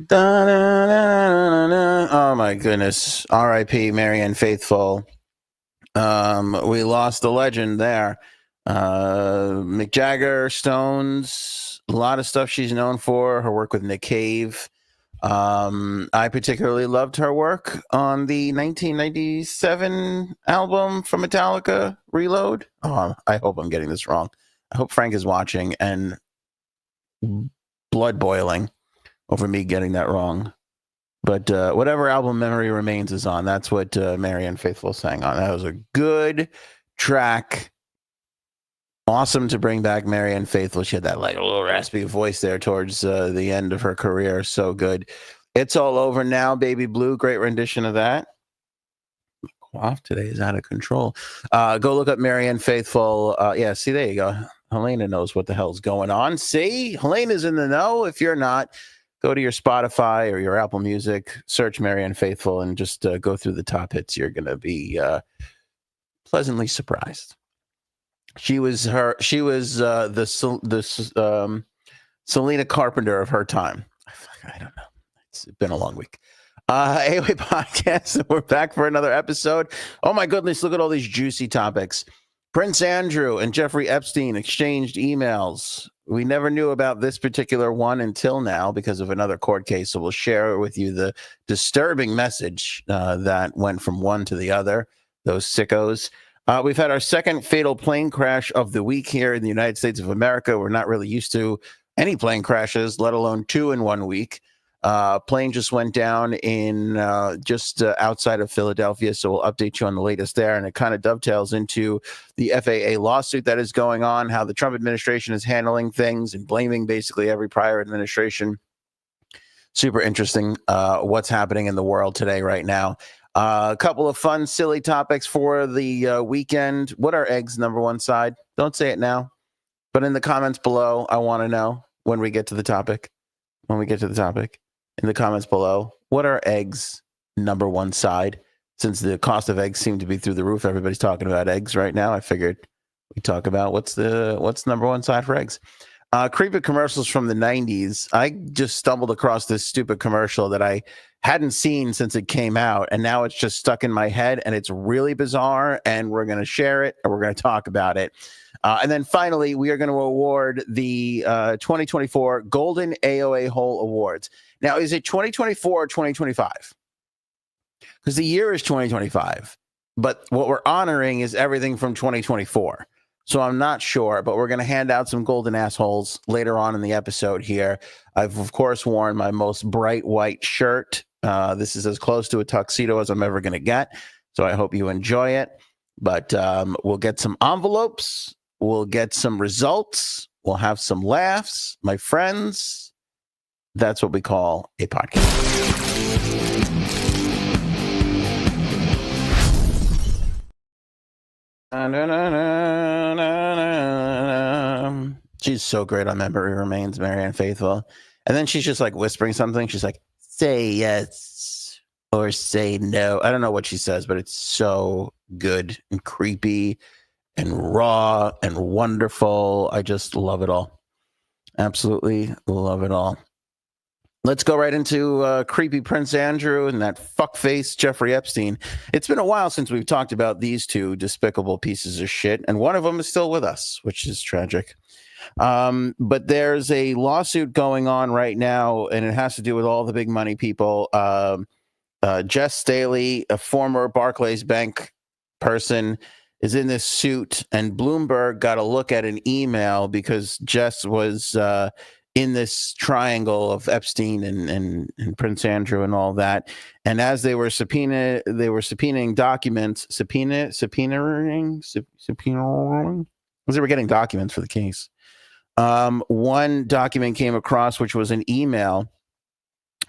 Da-na-na-na-na-na. Oh my goodness. R.I.P. Marianne Faithfull. We lost a legend there. Mick Jagger, Stones, a lot of stuff she's known for. Her work with Nick Cave. I particularly loved her work on the 1997 album from Metallica, Reload. Oh, I hope I'm getting this wrong. I hope Frank is watching and blood boiling over me getting that wrong. But whatever album Memory Remains is on, that's what Marianne Faithfull sang on. That was a good track. Awesome to bring back Marianne Faithfull. She had that like a little raspy voice there towards the end of her career. So good. It's All Over Now, Baby Blue. Great rendition of that. Cough today is out of control. Go look up Marianne Faithfull. Yeah, see, there you go. Helena knows what the hell's going on. See, Helena's in the know. If you're not, go to your Spotify or your Apple Music, search Marianne Faithfull, and just go through the top hits. You're going to be pleasantly surprised. She was the Selena Carpenter of her time. I don't know. It's been a long week. AOA podcast. We're back for another episode. Oh my goodness! Look at all these juicy topics. Prince Andrew and Jeffrey Epstein exchanged emails. We never knew about this particular one until now because of another court case. So we'll share with you the disturbing message that went from one to the other. Those sickos. We've had our second fatal plane crash of the week here in the United States of America. We're not really used to any plane crashes, let alone two in 1 week. Plane just went down in just outside of Philadelphia, so we'll update you on the latest there. And it kind of dovetails into the FAA lawsuit that is going on, how the Trump administration is handling things and blaming basically every prior administration. Super interesting what's happening in the world today right now. A couple of fun, silly topics for the weekend. What are eggs' number one side? Don't say it now, but in the comments below, I want to know when we get to the topic. In the comments below, what are eggs' number one side? Since the cost of eggs seem to be through the roof, everybody's talking about eggs right now. I figured we talk about what's number one side for eggs. Creepy commercials from the 90s. I just stumbled across this stupid commercial that I hadn't seen since it came out, and now it's just stuck in my head, and it's really bizarre, and we're going to share it, and we're going to talk about it. And then finally, we are going to award the 2024 Golden AOA Hole Awards. Now, is it 2024 or 2025? Because the year is 2025, but what we're honoring is everything from 2024. So I'm not sure, but we're going to hand out some golden assholes later on in the episode here. I've, of course, worn my most bright white shirt. This is as close to a tuxedo as I'm ever going to get. So I hope you enjoy it. But we'll get some envelopes. We'll get some results. We'll have some laughs. My friends, that's what we call a podcast. She's so great on Memory Remains, Marianne Faithfull. And then she's just like whispering something. She's like, say yes or say no. I don't know what she says, but it's so good and creepy and raw and wonderful. I just love it all. Absolutely love it all. Let's go right into creepy Prince Andrew and that fuckface Jeffrey Epstein. It's been a while since we've talked about these two despicable pieces of shit, and one of them is still with us, which is tragic. But there's a lawsuit going on right now, and it has to do with all the big money people. Jess Staley, a former Barclays Bank person, is in this suit, and Bloomberg got a look at an email because Jess was in this triangle of Epstein and Prince Andrew and all that. And as they were subpoenaing documents, subpoenaing, as they were getting documents for the case. One document came across, which was an email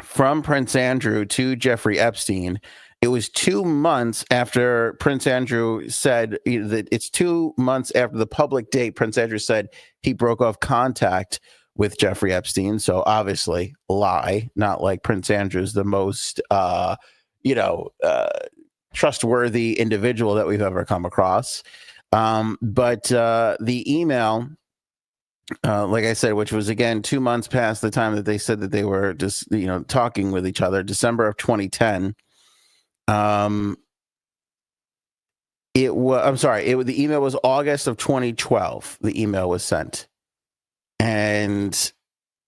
from Prince Andrew to Jeffrey Epstein. It was 2 months after Prince Andrew said that it's 2 months after the public date. Prince Andrew said he broke off contact with Jeffrey Epstein. So obviously lie, not like Prince Andrew's the most, trustworthy individual that we've ever come across. But the email like I said, which was again 2 months past the time that they said that they were just talking with each other. December of 2010. It was. I'm sorry. The email was August of 2012. The email was sent, and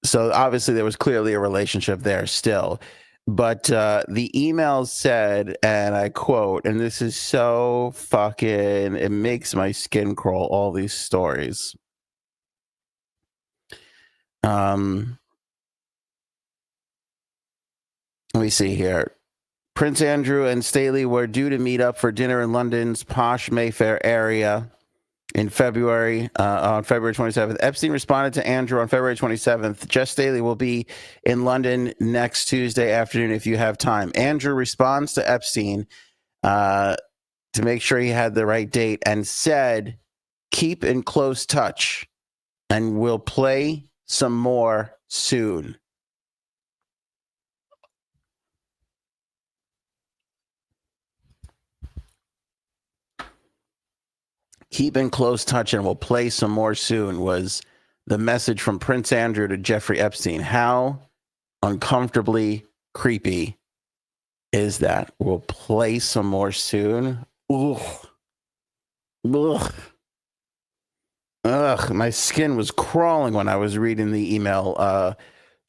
so obviously there was clearly a relationship there still. But the email said, and I quote, and this is so fucking, it makes my skin crawl, all these stories. Let me see here. Prince Andrew and Staley were due to meet up for dinner in London's posh Mayfair area in February, on February 27th. Epstein responded to Andrew on February 27th. Jess Staley will be in London next Tuesday afternoon if you have time. Andrew responds to Epstein to make sure he had the right date and said, keep in close touch and we'll play some more soon. Keep in close touch and we'll play some more soon was the message from Prince Andrew to Jeffrey Epstein. How uncomfortably creepy is that? We'll play some more soon. Ugh. Ugh. Ugh. My skin was crawling when I was reading the email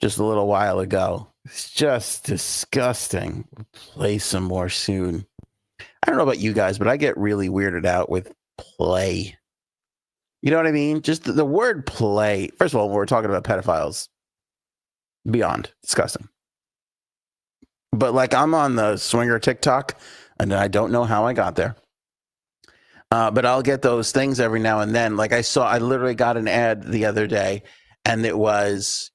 just a little while ago. It's just disgusting. We'll play some more soon. I don't know about you guys, but I get really weirded out with play. You know what I mean? Just the word play. First of all, when we're talking about pedophiles, beyond disgusting. But like I'm on the swinger TikTok, and I don't know how I got there. But I'll get those things every now and then. Like I literally got an ad the other day, and it was,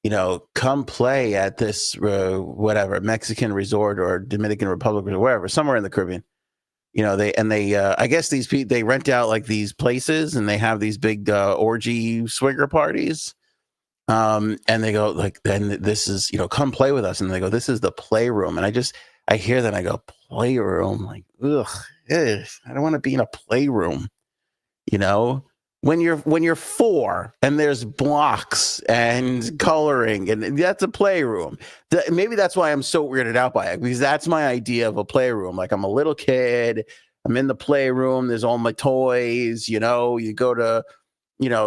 come play at this whatever Mexican resort or Dominican Republic or wherever, somewhere in the Caribbean. I guess these people, they rent out like these places and they have these big orgy swinger parties. And they go like, then this is, come play with us. And they go, this is the playroom. And I hear that and I go, playroom, like, ugh, I don't want to be in a playroom. When you're 4 and there's blocks and coloring and that's a playroom. Maybe that's why I'm so weirded out by it, because that's my idea of a playroom. Like I'm a little kid, I'm in the playroom, there's all my toys, you go to,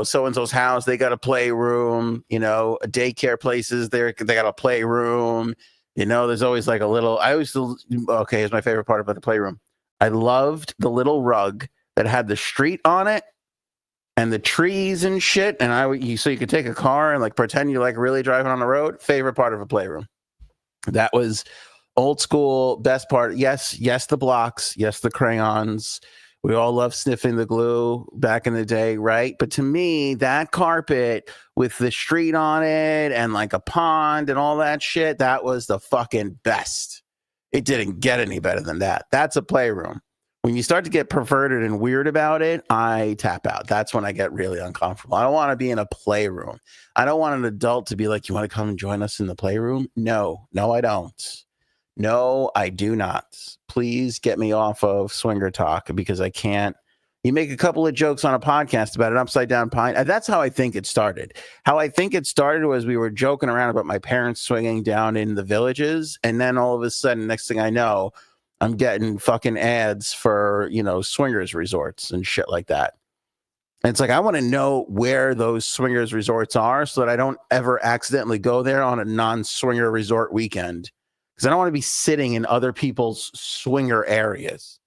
so-and-so's house, they got a playroom, daycare places, they got a playroom, there's always like a little, here's my favorite part about the playroom. I loved the little rug that had the street on it and the trees and shit. And so you could take a car and like pretend you're like really driving on the road. Favorite part of a playroom. That was old school, best part. Yes, the blocks. Yes, the crayons. We all love sniffing the glue back in the day, right? But to me, that carpet with the street on it and like a pond and all that shit, that was the fucking best. It didn't get any better than that. That's a playroom. When you start to get perverted and weird about it, I tap out. That's when I get really uncomfortable. I don't want to be in a playroom. I don't want an adult to be like, you want to come and join us in the playroom? No, I don't. No, I do not. Please get me off of Swinger Talk because I can't. You make a couple of jokes on a podcast about an upside down pine. That's how I think it started. How I think it started was we were joking around about my parents swinging down in the villages. And then all of a sudden, next thing I know, I'm getting fucking ads for, swingers resorts and shit like that. And it's like, I want to know where those swingers resorts are so that I don't ever accidentally go there on a non-swinger resort weekend. Because I don't want to be sitting in other people's swinger areas.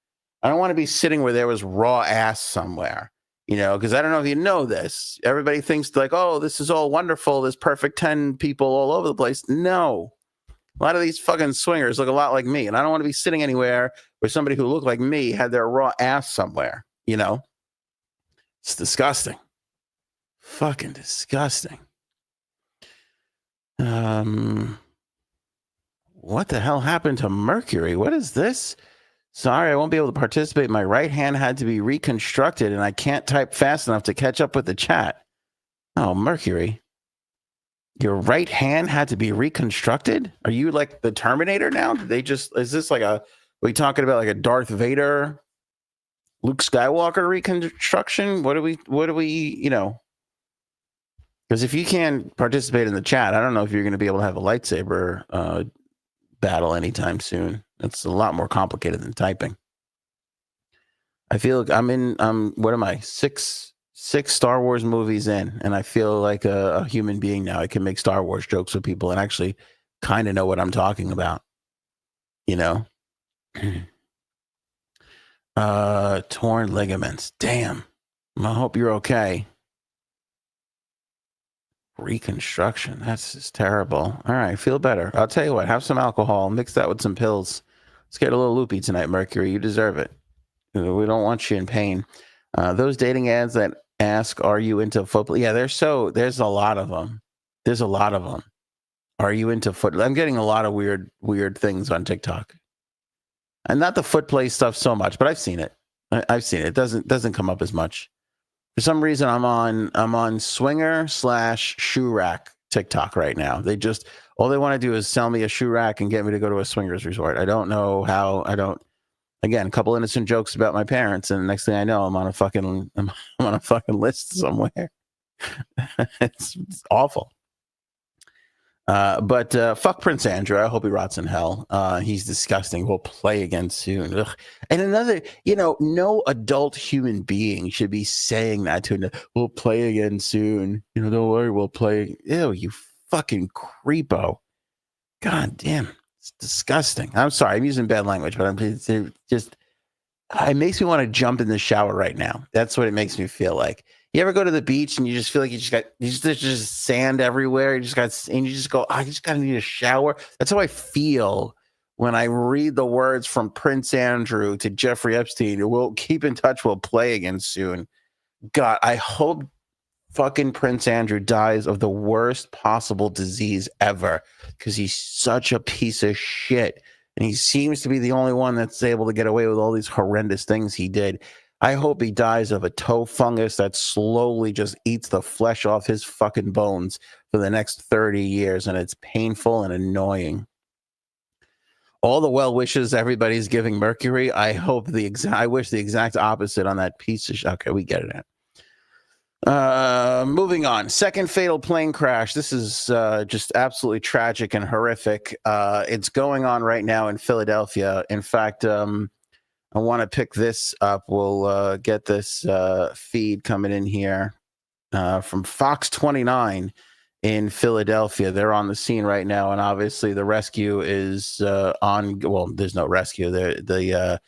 I don't want to be sitting where there was raw ass somewhere, because I don't know if you know this. Everybody thinks like, oh, this is all wonderful. There's perfect 10 people all over the place. No. A lot of these fucking swingers look a lot like me, and I don't want to be sitting anywhere where somebody who looked like me had their raw ass somewhere, It's disgusting. Fucking disgusting. What the hell happened to Mercury? What is this? Sorry, I won't be able to participate. My right hand had to be reconstructed, and I can't type fast enough to catch up with the chat. Oh, Mercury. Your right hand had to be reconstructed? Are you like the Terminator now? Is this like are we talking about like a Darth Vader, Luke Skywalker reconstruction? What do we, Because if you can't participate in the chat, I don't know if you're going to be able to have a lightsaber battle anytime soon. It's a lot more complicated than typing. I feel like what am I, six Star Wars movies in, and I feel like a human being now. I can make Star Wars jokes with people and actually kind of know what I'm talking about. You know? Torn ligaments. Damn. I hope you're okay. Reconstruction. That's just terrible. All right, feel better. I'll tell you what, have some alcohol, mix that with some pills. Let's get a little loopy tonight, Mercury. You deserve it. We don't want you in pain. Those dating ads that ask, are you into football? Yeah, there's a lot of them. There's a lot of them. Are you into foot? I'm getting a lot of weird things on TikTok. And not the foot play stuff so much, but I've seen it. I've seen it. It doesn't come up as much. For some reason, I'm on swinger/shoe rack TikTok right now. All they want to do is sell me a shoe rack and get me to go to a swingers resort. I don't know how. Again, a couple innocent jokes about my parents, and the next thing I know, I'm on a fucking list somewhere. It's awful. But fuck Prince Andrew. I hope he rots in hell. He's disgusting. We'll play again soon. Ugh. And another, no adult human being should be saying that to him. We'll play again soon. Don't worry, we'll play. Ew, you fucking creepo. God damn. It's disgusting. I'm sorry. I'm using bad language, but it makes me want to jump in the shower right now. That's what it makes me feel like. You ever go to the beach and you just feel like there's just sand everywhere. You just go, I just gotta need a shower. That's how I feel when I read the words from Prince Andrew to Jeffrey Epstein. We'll keep in touch. We'll play again soon. God, I hope fucking Prince Andrew dies of the worst possible disease ever, because he's such a piece of shit. And he seems to be the only one that's able to get away with all these horrendous things he did. I hope he dies of a toe fungus that slowly just eats the flesh off his fucking bones for the next 30 years. And it's painful and annoying. All the well wishes everybody's giving Mercury, I wish the exact opposite on that piece of shit. Okay, we get it. Moving on. Second fatal plane crash. This is just absolutely tragic and horrific. It's going on right now in Philadelphia. In fact, I want to pick this up. We'll get this feed coming in here from Fox 29 in Philadelphia. They're on the scene right now, and obviously the rescue is on. Well, there's no rescue. The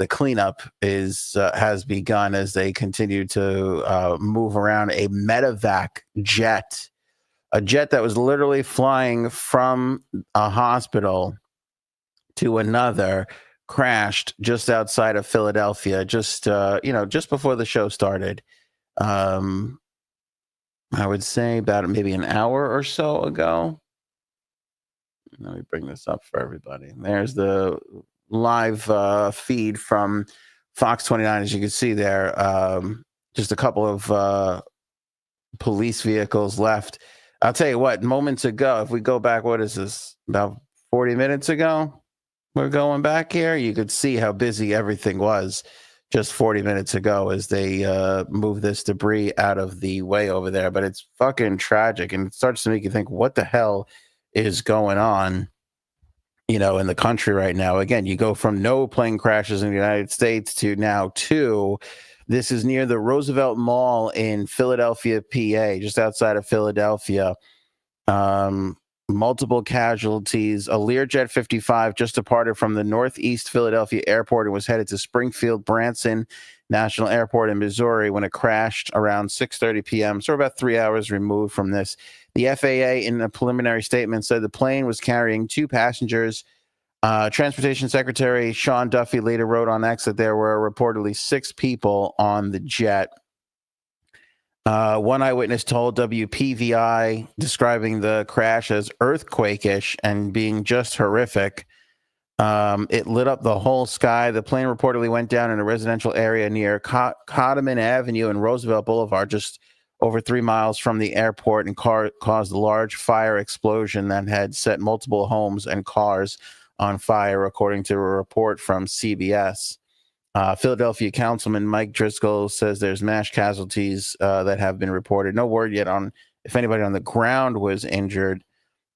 cleanup has begun as they continue to move around a medevac jet, a jet that was literally flying from a hospital to another, crashed just outside of Philadelphia, just before the show started. I would say about maybe an hour or so ago. Let me bring this up for everybody. There's the live feed from Fox 29, as you can see there. Just a couple of police vehicles left. I'll tell you what, moments ago, if we go back, what is this, about 40 minutes ago? We're going back here. You could see how busy everything was just 40 minutes ago as they move this debris out of the way over there. But it's fucking tragic, and it starts to make you think, what the hell is going on, in the country right now? Again, you go from no plane crashes in the United States to now two. This is near the Roosevelt Mall in Philadelphia, PA, just outside of Philadelphia. Multiple casualties. A Learjet 55 just departed from the Northeast Philadelphia airport and was headed to Springfield Branson National Airport in Missouri when it crashed around 6:30 p.m. So we're about 3 hours removed from this. The FAA, in a preliminary statement, said the plane was carrying two passengers. Transportation Secretary Sean Duffy later wrote on X that there were reportedly 6 people on the jet. One eyewitness told WPVI, describing the crash as earthquake-ish and being just horrific. It lit up the whole sky. The plane reportedly went down in a residential area near Cottoman Avenue and Roosevelt Boulevard, just over 3 miles from the airport, and caused a large fire explosion that had set multiple homes and cars on fire, according to a report from CBS. Philadelphia Councilman Mike Driscoll says there's mass casualties that have been reported. No word yet on if anybody on the ground was injured.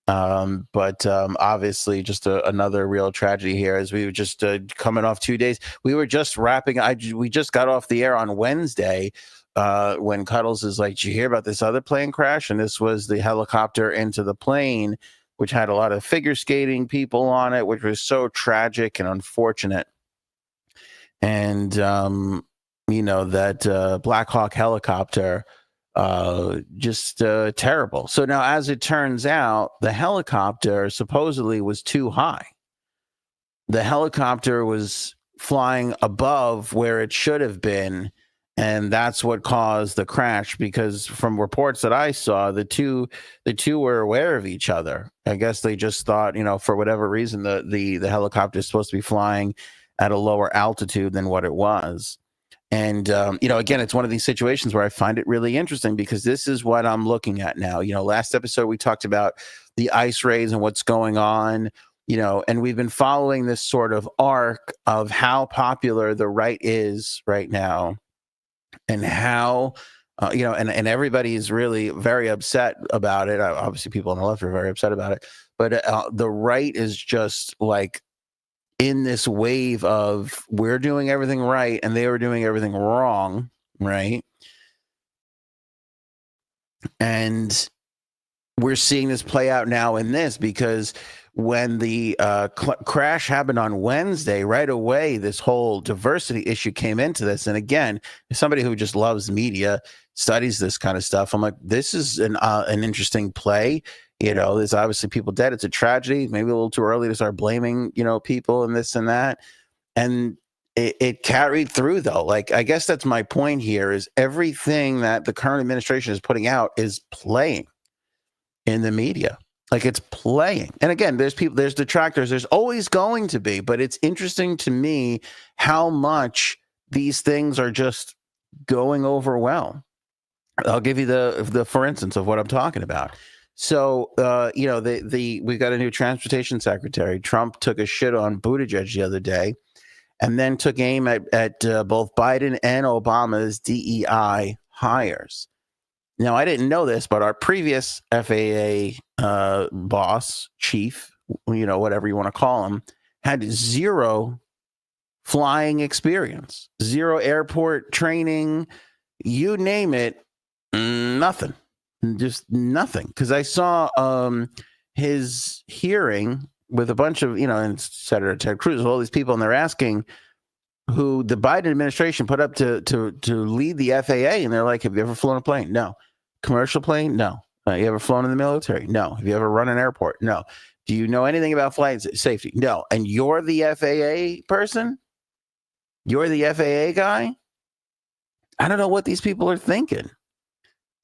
But obviously just another real tragedy here as we were just coming off 2 days. We were just wrapping. We just got off the air on Wednesday when Cuddles is like, did you hear about this other plane crash? And this was the helicopter into the plane, which had a lot of figure skating people on it, which was so tragic and unfortunate. And, that Black Hawk helicopter, just terrible. So now, as it turns out, the helicopter supposedly was too high. The helicopter was flying above where it should have been. And that's what caused the crash, because from reports that I saw, the two were aware of each other. I guess they just thought, for whatever reason, the helicopter is supposed to be flying at a lower altitude than what it was. And, again, it's one of these situations where I find it really interesting because this is what I'm looking at now. Last episode we talked about the ice raids and what's going on, and we've been following this sort of arc of how popular the right is right now. And how, and everybody's really very upset about it. Obviously, people on the left are very upset about it. But the right is just like in this wave of we're doing everything right and they were doing everything wrong, right? And we're seeing this play out now in this because when the crash happened on Wednesday, right away, this whole diversity issue came into this. And again, as somebody who just loves media, studies this kind of stuff, I'm like, this is an interesting play. There's obviously people dead. It's a tragedy. Maybe a little too early to start blaming, people and this and that. And it carried through, though. Like, I guess that's my point here is everything that the current administration is putting out is playing in the media. Like, it's playing. And again, there's detractors. There's always going to be. But it's interesting to me how much these things are just going over well. I'll give you the for instance of what I'm talking about. So, we got a new transportation secretary. Trump took a shit on Buttigieg the other day and then took aim at both Biden and Obama's DEI hires. Now, I didn't know this, but our previous FAA boss, chief, whatever you want to call him, had zero flying experience, zero airport training, you name it, nothing, just nothing. Because I saw his hearing with a bunch of, and Senator Ted Cruz, all these people, and they're asking who the Biden administration put up to lead the FAA, and they're like, have you ever flown a plane? No. Commercial plane? No. You ever flown in the military? No. Have you ever run an airport? No. Do you know anything about flight safety? No. And you're the FAA person? You're the FAA guy? I don't know what these people are thinking.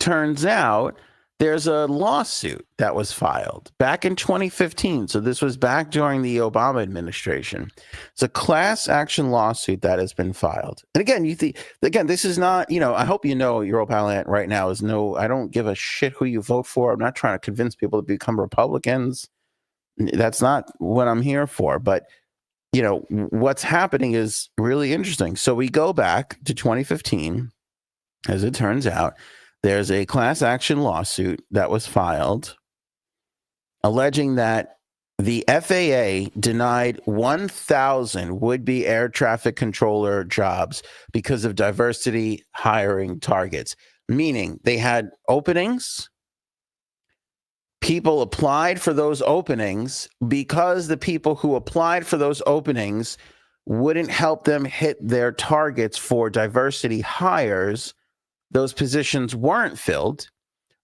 Turns out there's a lawsuit that was filed back in 2015. So this was back during the Obama administration. It's a class action lawsuit that has been filed. And again, this is not, I hope your Ant right now is I don't give a shit who you vote for. I'm not trying to convince people to become Republicans. That's not what I'm here for. But, what's happening is really interesting. So we go back to 2015, as it turns out. There's a class action lawsuit that was filed alleging that the FAA denied 1,000 would-be air traffic controller jobs because of diversity hiring targets, meaning they had openings. People applied for those openings because the people who applied for those openings wouldn't help them hit their targets for diversity hires. Those positions weren't filled,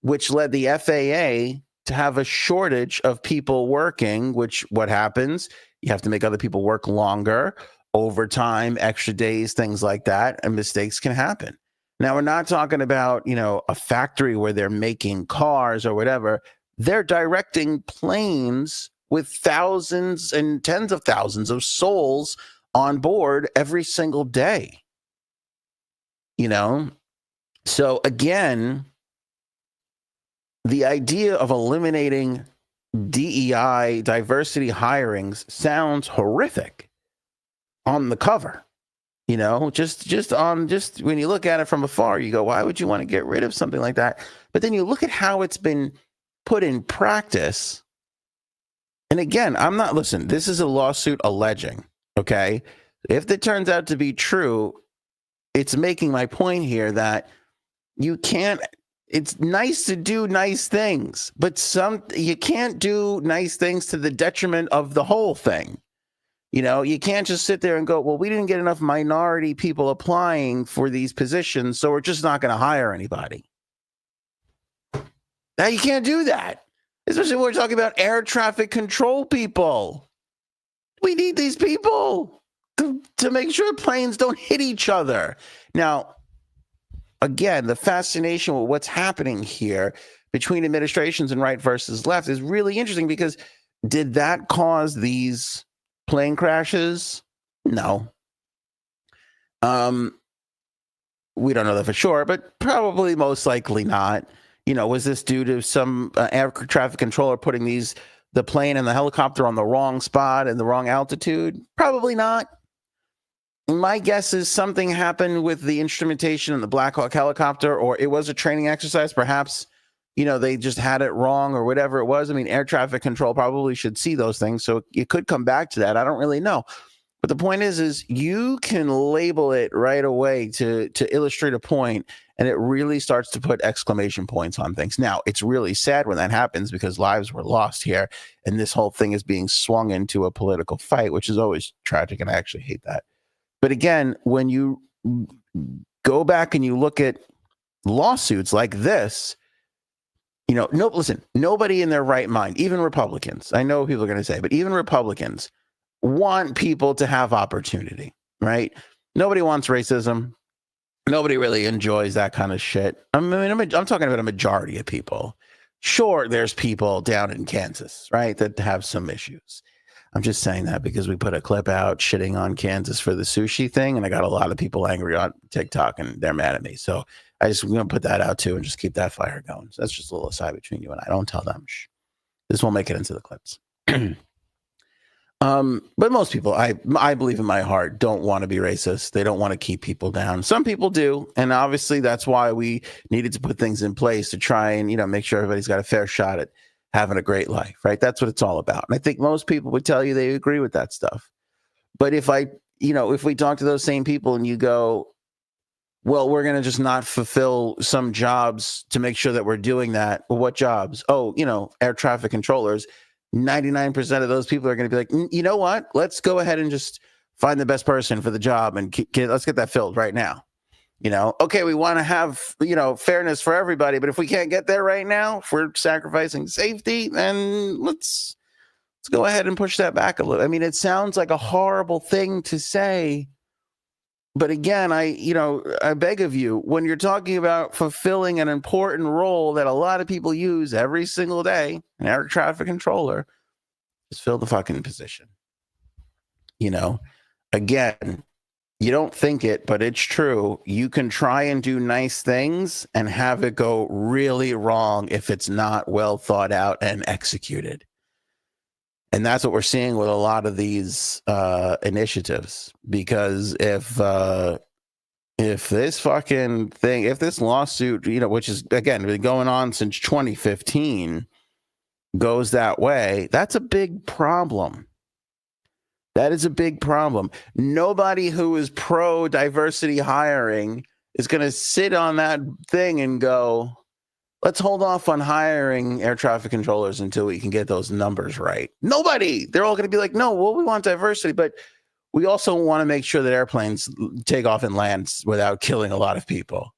which led the FAA to have a shortage of people working, which what happens? You have to make other people work longer, overtime, extra days, things like that, and mistakes can happen. Now, we're not talking about, a factory where they're making cars or whatever. They're directing planes with thousands and tens of thousands of souls on board every single day, So again, the idea of eliminating DEI, diversity hirings, sounds horrific on the cover. Just when you look at it from afar, you go, why would you want to get rid of something like that? But then you look at how it's been put in practice. And again, listen, this is a lawsuit alleging, okay? If it turns out to be true, it's making my point here that you can't, it's nice to do nice things, but you can't do nice things to the detriment of the whole thing. You can't just sit there and go, well, we didn't get enough minority people applying for these positions, so we're just not going to hire anybody. Now, you can't do that, especially when we're talking about air traffic control people. We need these people to make sure planes don't hit each other. Now, again, the fascination with what's happening here between administrations and right versus left is really interesting, because did that cause these plane crashes? No. We don't know that for sure, but probably most likely not. Was this due to some air traffic controller putting the plane and the helicopter on the wrong spot and the wrong altitude? Probably not. My guess is something happened with the instrumentation in the Black Hawk helicopter, or it was a training exercise. Perhaps, they just had it wrong or whatever it was. I mean, air traffic control probably should see those things, so it could come back to that. I don't really know. But the point is you can label it right away to illustrate a point, and it really starts to put exclamation points on things. Now, it's really sad when that happens, because lives were lost here, and this whole thing is being swung into a political fight, which is always tragic, and I actually hate that. But again, when you go back and you look at lawsuits like this, listen, nobody in their right mind, even Republicans, I know people are going to say, but even Republicans want people to have opportunity, right? Nobody wants racism. Nobody really enjoys that kind of shit. I'm talking about a majority of people. Sure, there's people down in Kansas, right, that have some issues. I'm just saying that because we put a clip out shitting on Kansas for the sushi thing, and I got a lot of people angry on TikTok, and they're mad at me. So I'm going to put that out too and just keep that fire going. So that's just a little aside between you and I. Don't tell them. Shh. This won't make it into the clips. But most people, I believe in my heart, don't want to be racist. They don't want to keep people down. Some people do. And obviously that's why we needed to put things in place to try and, make sure everybody's got a fair shot at having a great life, right? That's what it's all about. And I think most people would tell you they agree with that stuff. But if we talk to those same people and you go, well, we're going to just not fulfill some jobs to make sure that we're doing that. Well, what jobs? Oh, air traffic controllers. 99% of those people are going to be like, you know what? Let's go ahead and just find the best person for the job and let's get that filled right now. Okay, we want to have, fairness for everybody, but if we can't get there right now, if we're sacrificing safety, then let's go ahead and push that back a little. I mean, it sounds like a horrible thing to say, but again, I beg of you, when you're talking about fulfilling an important role that a lot of people use every single day, an air traffic controller, just fill the fucking position. Again, you don't think it, but it's true. You can try and do nice things and have it go really wrong if it's not well thought out and executed. And that's what we're seeing with a lot of these initiatives. Because if this fucking thing, if this lawsuit, which is, again, been going on since 2015, goes that way, that's a big problem. That is a big problem. Nobody who is pro diversity hiring is going to sit on that thing and go, let's hold off on hiring air traffic controllers until we can get those numbers right. Nobody. They're all going to be like, no, well, we want diversity, but we also want to make sure that airplanes take off and land without killing a lot of people.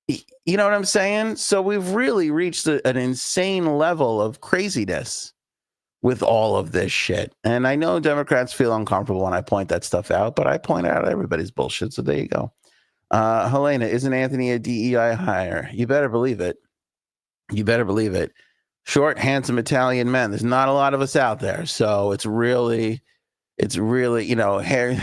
You know what I'm saying? So we've really reached an insane level of craziness with all of this shit. And I know Democrats feel uncomfortable when I point that stuff out, but I point out everybody's bullshit. So there you go. Helena, isn't Anthony a DEI hire? You better believe it. You better believe it. Short, handsome Italian men. There's not a lot of us out there. So it's really, hairy.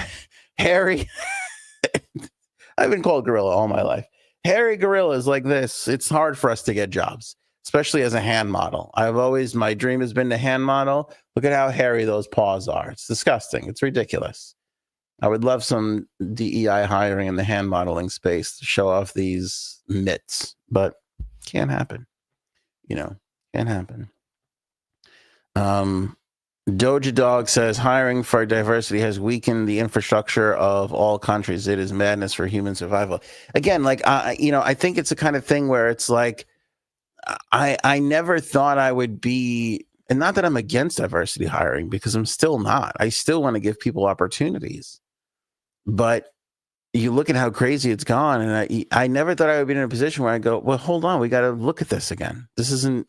I've been called gorilla all my life. Hairy gorillas like this, it's hard for us to get jobs, especially as a hand model. My dream has been to hand model. Look at how hairy those paws are. It's disgusting. It's ridiculous. I would love some DEI hiring in the hand modeling space to show off these mitts, but can't happen. Can't happen. Doja Dog says hiring for diversity has weakened the infrastructure of all countries. It is madness for human survival. Again, I think it's the kind of thing where it's like, I never thought I would be, and not that I'm against diversity hiring, because I'm still not. I still want to give people opportunities. But you look at how crazy it's gone, and I never thought I would be in a position where I go, well, hold on, we got to look at this again. This isn't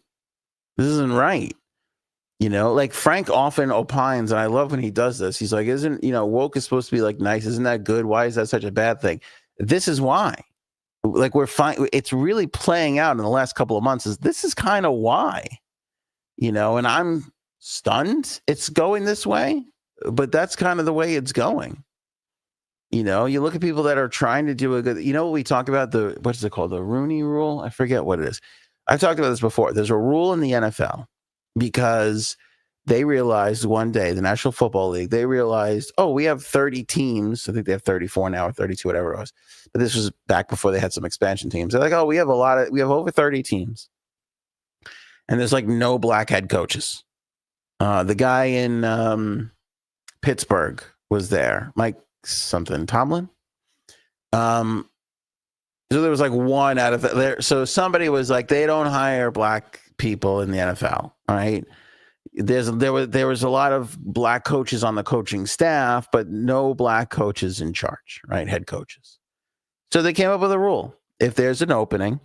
right. Like Frank often opines, and I love when he does this. He's like, isn't, woke is supposed to be like nice. Isn't that good? Why is that such a bad thing? This is why. Like we're fine. It's really playing out in the last couple of months. This is kind of why, and I'm stunned it's going this way, but that's kind of the way it's going. You look at people that are trying to do a good, what we talk about, what's it called? The Rooney Rule? I forget what it is. I've talked about this before. There's a rule in the NFL because they realized one day, the National Football League, they realized, oh, we have 30 teams. I think they have 34 now or 32, whatever it was. But this was back before they had some expansion teams. They're like, oh, we have over 30 teams. And there's like no black head coaches. The guy in Pittsburgh was there, Mike something Tomlin. So there was like one out of there. So somebody was like, they don't hire black people in the NFL. All right. There was a lot of black coaches on the coaching staff, but no black coaches in charge, right? Head coaches. So they came up with a rule. If there's an opening,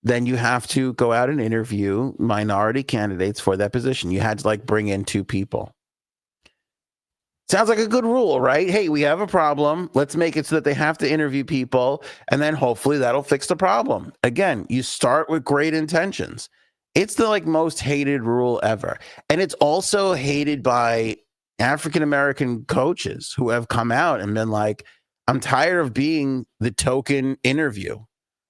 then you have to go out and interview minority candidates for that position. You had to bring in 2 people. Sounds like a good rule, right? Hey, we have a problem. Let's make it so that they have to interview people, and then hopefully that'll fix the problem. Again, you start with great intentions. It's the most hated rule ever. And it's also hated by African-American coaches who have come out and been like, I'm tired of being the token interview.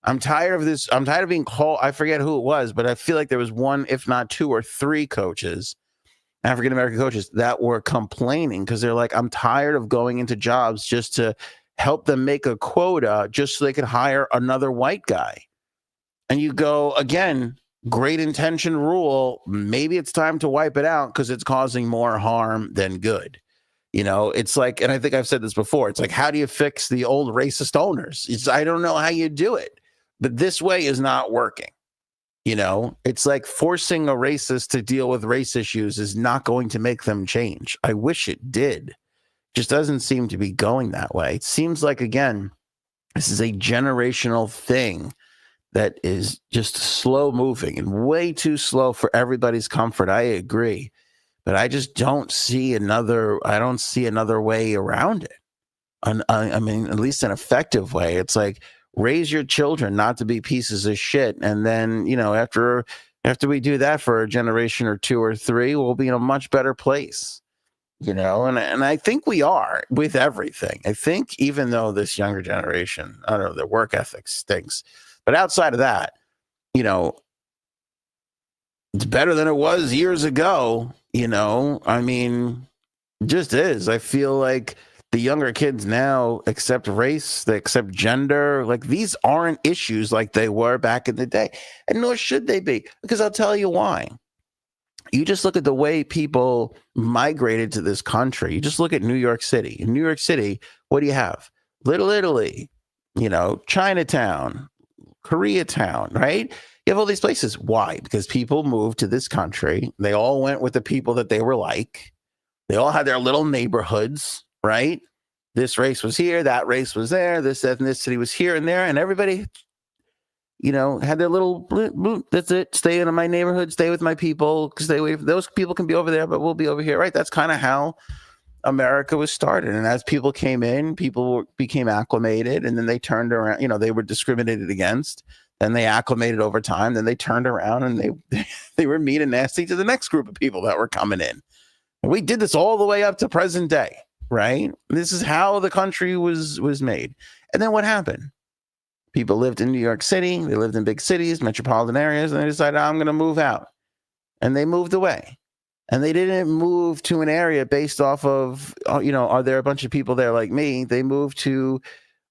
I'm tired of this. I'm tired of being called. I forget who it was, but I feel like there was one, if not 2 or 3 coaches, African-American coaches, that were complaining because they're like, I'm tired of going into jobs just to help them make a quota just so they could hire another white guy. And you go, again, great intention rule. Maybe it's time to wipe it out because it's causing more harm than good. It's like, and I think I've said this before, it's like, how do you fix the old racist owners? I don't know how you do it, but this way is not working. It's like forcing a racist to deal with race issues is not going to make them change. I wish it did. Just doesn't seem to be going that way. It seems like, again, this is a generational thing that is just slow moving and way too slow for everybody's comfort. I agree, but I just don't see another way around it. I mean, at least an effective way. It's like, raise your children not to be pieces of shit. And then, after we do that for a generation or 2 or 3, we'll be in a much better place, and I think we are with everything. I think even though this younger generation, I don't know, their work ethic stinks, but outside of that, it's better than it was years ago, I mean, just is. I feel like the younger kids now accept race, they accept gender. These aren't issues like they were back in the day. And nor should they be, because I'll tell you why. You just look at the way people migrated to this country. You just look at New York City. In New York City, what do you have? Little Italy, Chinatown, Koreatown, right? You have all these places. Why? Because people moved to this country. They all went with the people that they were like. They all had their little neighborhoods. Right? This race was here, that race was there, this ethnicity was here and there, and everybody, had their little, that's it, stay in my neighborhood, stay with my people, stay away from those people can be over there, but we'll be over here, right? That's kind of how America was started. And as people came in, people became acclimated, and then they turned around, they were discriminated against, then they acclimated over time, then they turned around and they were mean and nasty to the next group of people that were coming in. And we did this all the way up to present day. Right? This is how the country was made. And then what happened? People lived in New York City. They lived in big cities, metropolitan areas, and they decided, I'm going to move out. And they moved away. And they didn't move to an area based off of, are there a bunch of people there like me? They moved to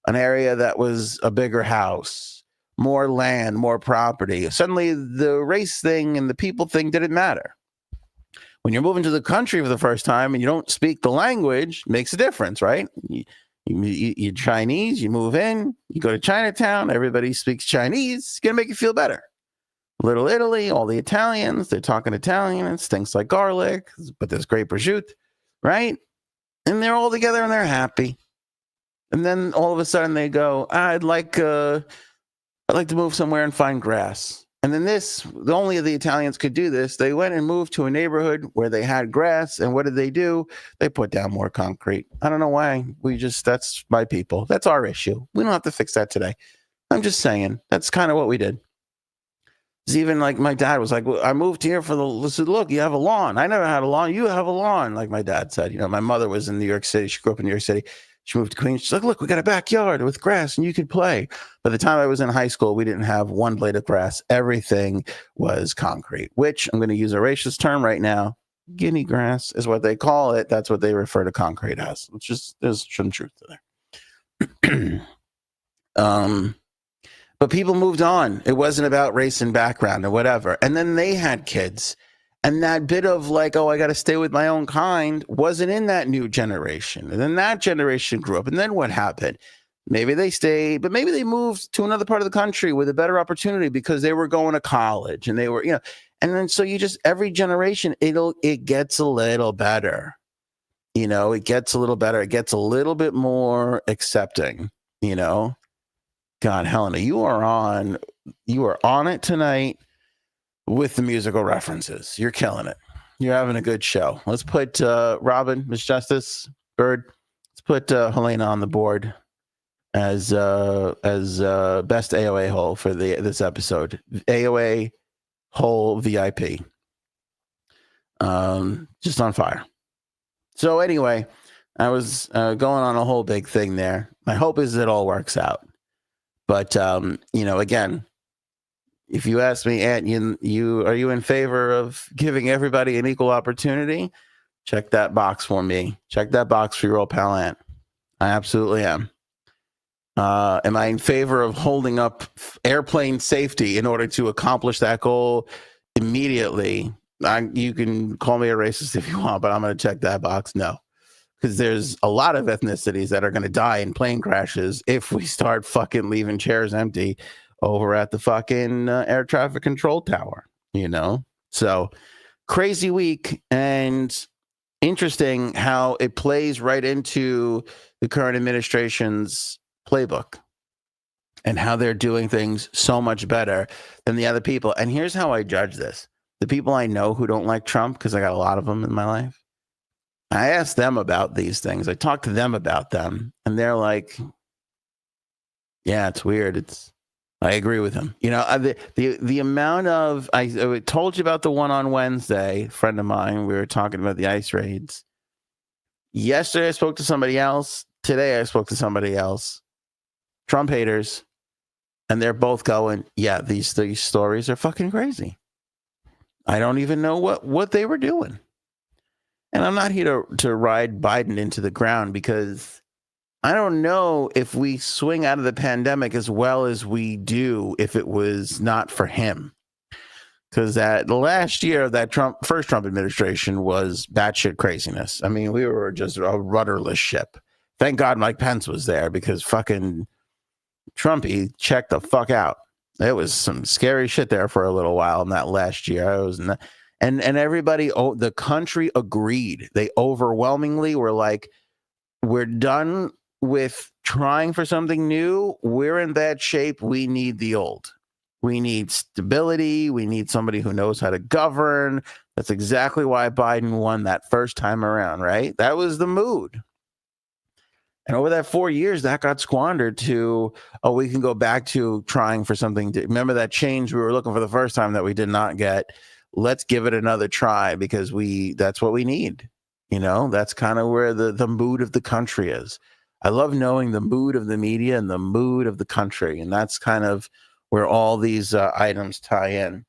an area that was a bigger house, more land, more property. Suddenly the race thing and the people thing didn't matter. When you're moving to the country for the first time and you don't speak the language, it makes a difference, right? You're Chinese, you move in, you go to Chinatown, everybody speaks Chinese, it's going to make you feel better. Little Italy, all the Italians, they're talking Italian, it stinks like garlic, but there's great prosciutto, right? And they're all together and they're happy. And then all of a sudden they go, I'd like to move somewhere and find grass. And then only the Italians could do this. They went and moved to a neighborhood where they had grass. And what did they do? They put down more concrete. I don't know why. That's my people. That's our issue. We don't have to fix that today. I'm just saying, that's kind of what we did. It's even like my dad was like, well, I moved here look, you have a lawn. I never had a lawn. You have a lawn. Like my dad said, my mother was in New York City. She grew up in New York City. She moved to Queens. She's like, look, we got a backyard with grass and you could play. By the time I was in high school, we didn't have one blade of grass. Everything was concrete, which I'm going to use a racist term right now. Guinea grass is what they call it. That's what they refer to concrete as, which is, there's some truth to there. But people moved on. It wasn't about race and background or whatever. And then they had kids. And that bit of like, oh, I got to stay with my own kind wasn't in that new generation. And then that generation grew up. And then what happened? Maybe they stayed, but maybe they moved to another part of the country with a better opportunity because they were going to college and they were, and then so every generation, it gets a little better. It gets a little better. It gets a little bit more accepting, God, Helena, you are on it tonight. With the musical references. You're killing it. You're having a good show. Let's put Robin, Miss Justice, Bird. Let's put Helena on the board as best AOA hole for this episode. AOA hole VIP. Just on fire. So anyway, I was going on a whole big thing there. My hope is it all works out. But again, if you ask me, Ant, are you in favor of giving everybody an equal opportunity? Check that box for me. Check that box for your old pal Ant. I absolutely am. Am I in favor of holding up airplane safety in order to accomplish that goal immediately? You can call me a racist if you want, but I'm going to check that box. No, because there's a lot of ethnicities that are going to die in plane crashes if we start fucking leaving chairs empty over at the fucking air traffic control tower, So crazy week, and interesting how it plays right into the current administration's playbook and how they're doing things so much better than the other people. And here's how I judge this. The people I know who don't like Trump, because I got a lot of them in my life, I asked them about these things. I talked to them about them, and they're like, yeah, it's weird. I agree with him. The amount of, I told you about the one on Wednesday, friend of mine, we were talking about the ICE raids. Yesterday, I spoke to somebody else. Today, I spoke to somebody else. Trump haters. And they're both going, yeah, these stories are fucking crazy. I don't even know what they were doing. And I'm not here to ride Biden into the ground because I don't know if we swing out of the pandemic as well as we do if it was not for him. Because that last year of that first Trump administration was batshit craziness. I mean, we were just a rudderless ship. Thank God Mike Pence was there because fucking Trumpy checked the fuck out. There was some scary shit there for a little while in that last year. And everybody, the country agreed. They overwhelmingly were like, we're done with trying for something new. We're in bad shape. We need the old. We need stability. We need somebody who knows how to govern. That's exactly why Biden won that first time around, right? That was the mood. And over that 4 years, that got squandered to, we can go back to trying for something. Remember that change we were looking for the first time that we did not get? Let's give it another try because that's what we need. That's kind of where the mood of the country is. I love knowing the mood of the media and the mood of the country. And that's kind of where all these items tie in.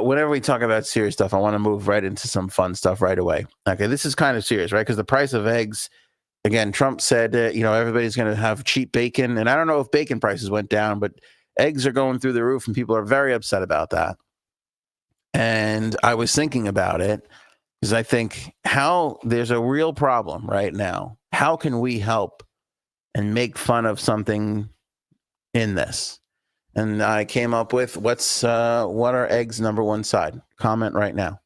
whenever we talk about serious stuff, I want to move right into some fun stuff right away. Okay, this is kind of serious, right? Because the price of eggs, again, Trump said, everybody's going to have cheap bacon. And I don't know if bacon prices went down, but eggs are going through the roof and people are very upset about that. And I was thinking about it because I think how there's a real problem right now. How can we help and make fun of something in this? And I came up with what are eggs' number one side? Comment right now.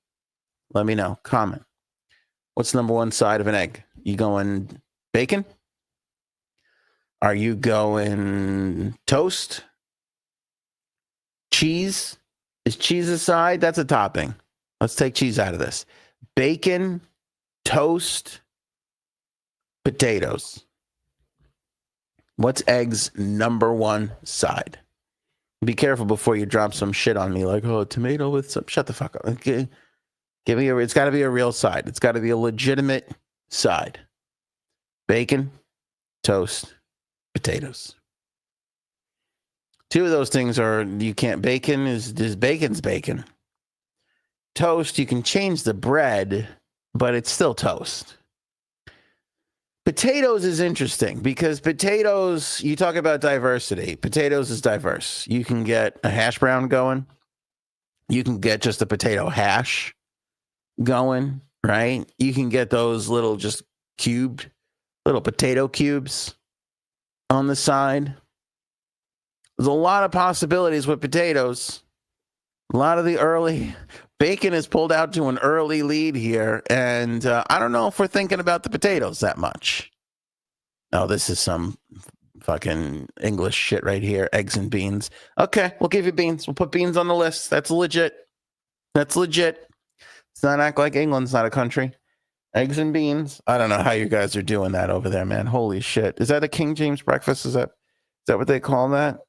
Let me know. Comment. What's number one side of an egg? You going bacon? Are you going toast? Cheese? Is cheese a side? That's a topping. Let's take cheese out of this. Bacon, toast, potatoes. What's eggs' number one side? Be careful before you drop some shit on me like, oh, tomato with some. Shut the fuck up. Okay. It's got to be a real side. It's got to be a legitimate side. Bacon, toast, potatoes. Two of those things are, you can't, bacon is bacon's bacon. Toast, you can change the bread, but it's still toast. Potatoes is interesting because potatoes, you talk about diversity. Potatoes is diverse. You can get a hash brown going. You can get just a potato hash going, right? You can get those little just cubed, little potato cubes on the side. There's a lot of possibilities with potatoes. A lot of the early bacon is pulled out to an early lead here. And I don't know if we're thinking about the potatoes that much. Oh, this is some fucking English shit right here. Eggs and beans. Okay, we'll give you beans. We'll put beans on the list. That's legit. That's legit. Let's not act like England's not a country. Eggs and beans. I don't know how you guys are doing that over there, man. Holy shit. Is that a King James breakfast? Is that what they call that?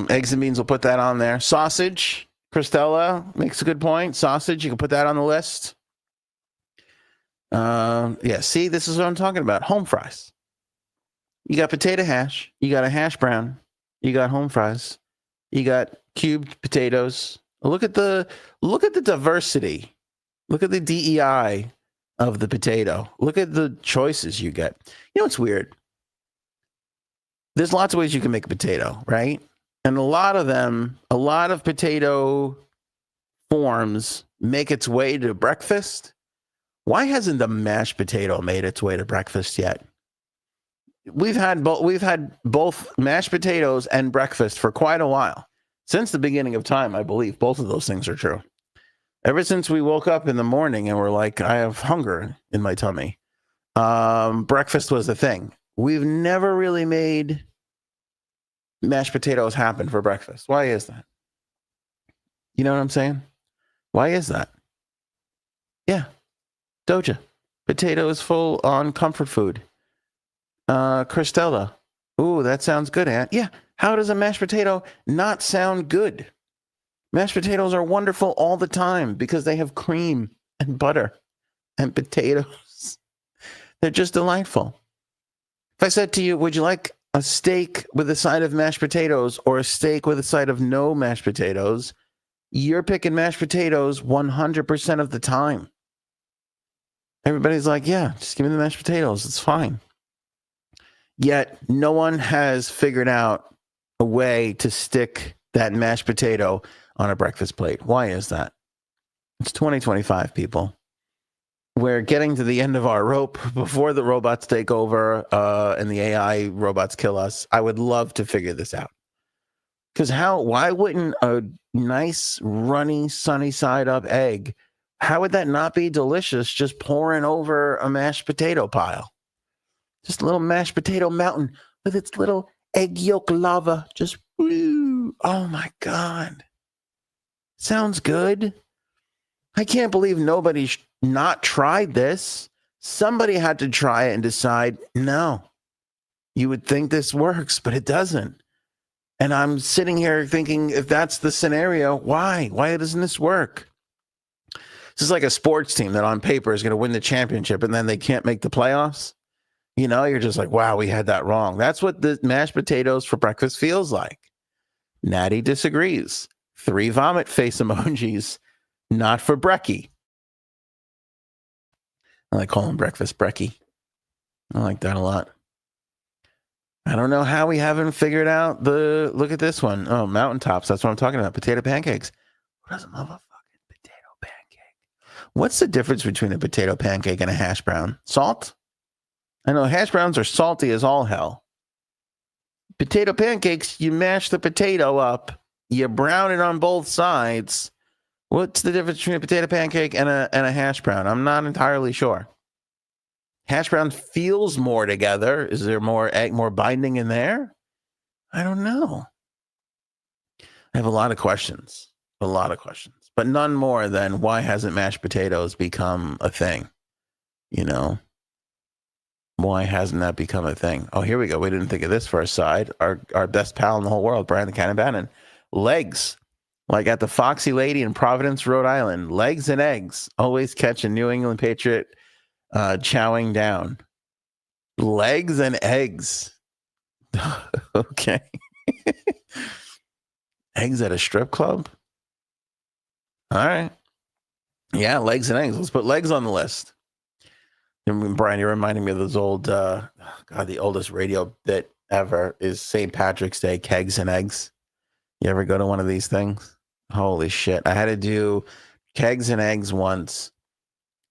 Eggs and beans, we'll put that on there. Sausage, Christella makes a good point. Sausage, you can put that on the list. Yeah, see, this is what I'm talking about. Home fries. You got potato hash. You got a hash brown. You got home fries. You got cubed potatoes. Look at the diversity. Look at the DEI of the potato. Look at the choices you get. You know what's weird? There's lots of ways you can make a potato, right? And a lot of potato forms make its way to breakfast. Why hasn't the mashed potato made its way to breakfast yet? We've had both mashed potatoes and breakfast for quite a while. Since the beginning of time, I believe both of those things are true. Ever since we woke up in the morning and we're like, I have hunger in my tummy. Breakfast was the thing. We've never really made mashed potatoes happen for breakfast. Why is that? You know what I'm saying? Why is that? Yeah. Doja. Potato is full on comfort food. Christella. Ooh, that sounds good, Aunt. Yeah. How does a mashed potato not sound good? Mashed potatoes are wonderful all the time because they have cream and butter and potatoes. They're just delightful. If I said to you, would you like a steak with a side of mashed potatoes or a steak with a side of no mashed potatoes, you're picking mashed potatoes 100% of the time. Everybody's like, yeah, just give me the mashed potatoes. It's fine. Yet no one has figured out a way to stick that mashed potato on a breakfast plate. Why is that? It's 2025, people. We're getting to the end of our rope before the robots take over and the AI robots kill us. I would love to figure this out. Because why wouldn't a nice, runny, sunny side up egg, how would that not be delicious just pouring over a mashed potato pile? Just a little mashed potato mountain with its little egg yolk lava. Just, woo. Oh my God. Sounds good. I can't believe nobody's not tried this. Somebody had to try it and decide, no, you would think this works, but it doesn't. And I'm sitting here thinking, if that's the scenario, why? Why doesn't this work? This is like a sports team that on paper is going to win the championship and then they can't make the playoffs. You know, you're just like, wow, we had that wrong. That's what the mashed potatoes for breakfast feels like. Natty disagrees. 3 vomit face emojis. Not for brekkie. I like calling breakfast brekkie. I like that a lot. I don't know how we haven't figured out look at this one. Oh, mountaintops. That's what I'm talking about. Potato pancakes. Who doesn't love a fucking potato pancake? What's the difference between a potato pancake and a hash brown? Salt? I know hash browns are salty as all hell. Potato pancakes, you mash the potato up, you brown it on both sides. What's the difference between a potato pancake and a hash brown? I'm not entirely sure. Hash brown feels more together. Is there more egg, more binding in there? I don't know. I have a lot of questions, but none more than why hasn't mashed potatoes become a thing? You know, why hasn't that become a thing? Oh, here we go. We didn't think of this for a side. Our best pal in the whole world, Brian the Cannon Bannon. Legs, like at the Foxy Lady in Providence, Rhode Island. Legs and eggs. Always catch a New England Patriot chowing down. Legs and eggs. Okay. Eggs at a strip club? All right. Yeah, legs and eggs. Let's put legs on the list. And Brian, you're reminding me of those old, God, the oldest radio bit ever is St. Patrick's Day, kegs and eggs. You ever go to one of these things? Holy shit. I had to do kegs and eggs once.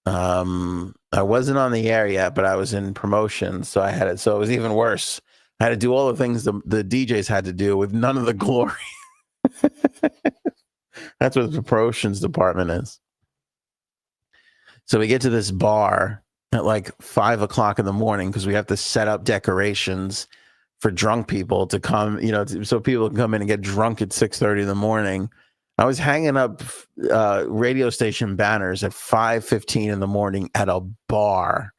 I wasn't on the air yet, but I was in promotion, so I had it. So it was even worse. I had to do all the things the DJs had to do with none of the glory. That's what the promotions department is. So we get to this bar at like 5 o'clock in the morning because we have to set up decorations for drunk people to come, so people can come in and get drunk at 6:30 in the morning. I was hanging up radio station banners at 5:15 in the morning at a bar.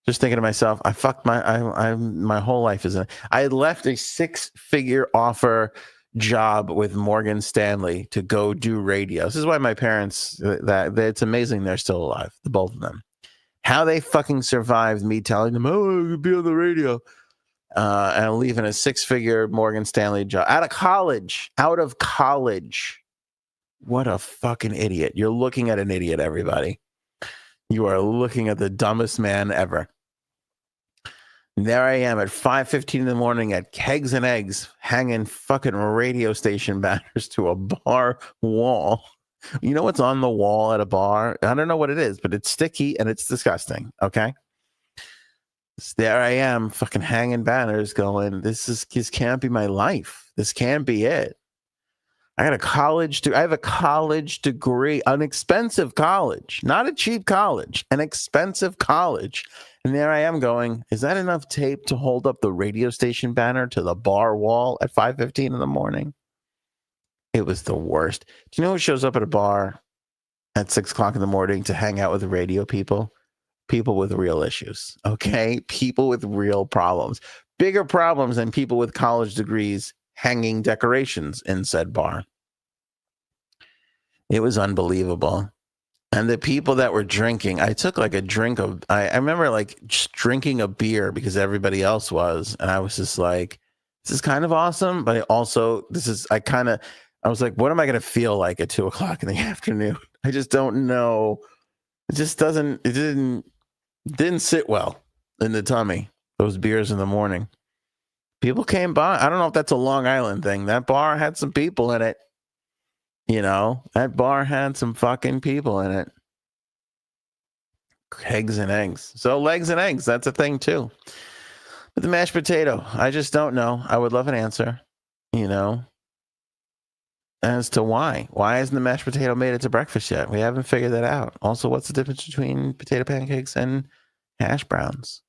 Just thinking to myself, my whole life is I had left a 6-figure offer job with Morgan Stanley to go do radio. This is why my parents, it's amazing they're still alive, the both of them. How they fucking survived me telling them, oh, I could be on the radio. And leaving a 6-figure Morgan Stanley job out of college. What a fucking idiot. You're looking at an idiot, everybody. You are looking at the dumbest man ever. And there I am at 5:15 in the morning at Kegs and Eggs, hanging fucking radio station banners to a bar wall. You know what's on the wall at a bar? I don't know what it is, but it's sticky and it's disgusting. Okay. There I am fucking hanging banners going, this can't be my life. This can't be it. I have a college degree, an expensive college, not a cheap college, an expensive college. And there I am going, is that enough tape to hold up the radio station banner to the bar wall at 5:15 in the morning? It was the worst. Do you know who shows up at a bar at 6 o'clock in the morning to hang out with the radio people? People with real issues, okay? People with real problems. Bigger problems than people with college degrees hanging decorations in said bar. It was unbelievable. And the people that were drinking, I took like a drink of, I remember like just drinking a beer because everybody else was. And I was just like, this is kind of awesome. But I was like, what am I going to feel like at 2 o'clock in the afternoon? I just don't know. It didn't sit well in the tummy, those beers in the morning. People came by. I don't know if that's a Long Island thing. That bar had some people in it. That bar had some fucking people in it. Eggs and eggs. So legs and eggs, that's a thing too. But the mashed potato, I just don't know. I would love an answer, as to why. Why hasn't the mashed potato made it to breakfast yet? We haven't figured that out. Also, what's the difference between potato pancakes and hash browns?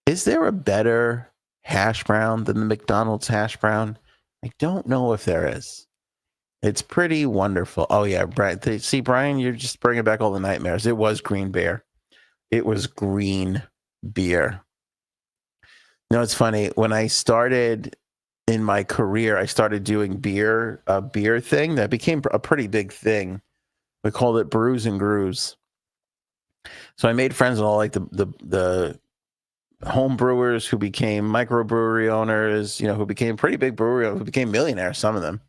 Is there a better hash brown than the McDonald's hash brown? I don't know if there is. It's pretty wonderful. Oh, yeah. See, Brian, you're just bringing back all the nightmares. It was green beer. It's funny. When I started in my career, I started doing a beer thing that became a pretty big thing. We called it Brews and Grooves. So I made friends with all like the home brewers who became microbrewery owners, who became pretty big brewery, who became millionaires, some of them.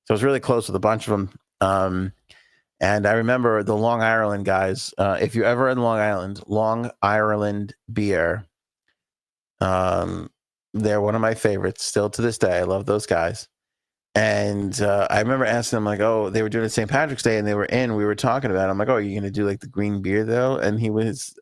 So I was really close with a bunch of them. And I remember the Long Island guys. If you're ever in Long Ireland beer, they're one of my favorites still to this day. I love those guys. And I remember asking them, like, oh, they were doing it St. Patrick's Day, and we were talking about it. I'm like, oh, are you going to do like the green beer though? And he was,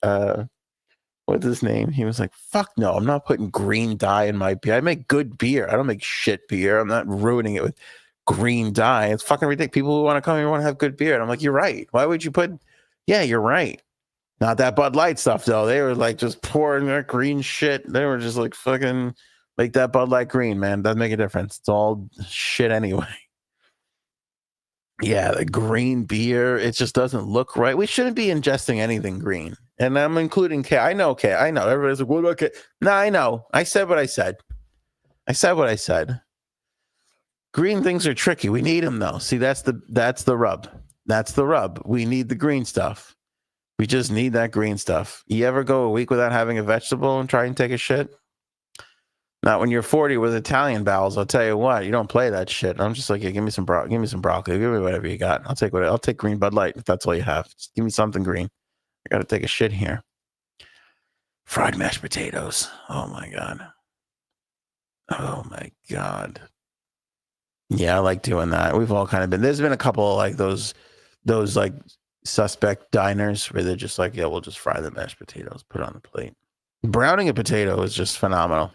what's his name? He was like, fuck no, I'm not putting green dye in my beer. I make good beer. I don't make shit beer. I'm not ruining it with green dye. It's fucking ridiculous. People who want to come here want to have good beer. And I'm like, you're right. Why would you yeah, you're right. Not that Bud Light stuff though. They were like just pouring that green shit. They were just like fucking make that Bud Light green, man. Doesn't make a difference. It's all shit anyway. Yeah, the green beer, it just doesn't look right. We shouldn't be ingesting anything green. And I'm including K. I know K. I know. Everybody's like, what about K? No, I know. I said what I said. Green things are tricky. We need them though. See, that's the rub. That's the rub. We need the green stuff. We just need that green stuff. You ever go a week without having a vegetable and try and take a shit? Not when you're 40 with Italian bowels. I'll tell you what, you don't play that shit. I'm just like, yeah, give me some broccoli, give me whatever you got. I'll take green Bud Light if that's all you have. Just give me something green. I got to take a shit here. Fried mashed potatoes. Oh my god. Oh my god. Yeah, I like doing that. We've all kind of been. There's been a couple of like those like suspect diners where they're just like, yeah, we'll just fry the mashed potatoes, put it on the plate. Browning a potato is just phenomenal.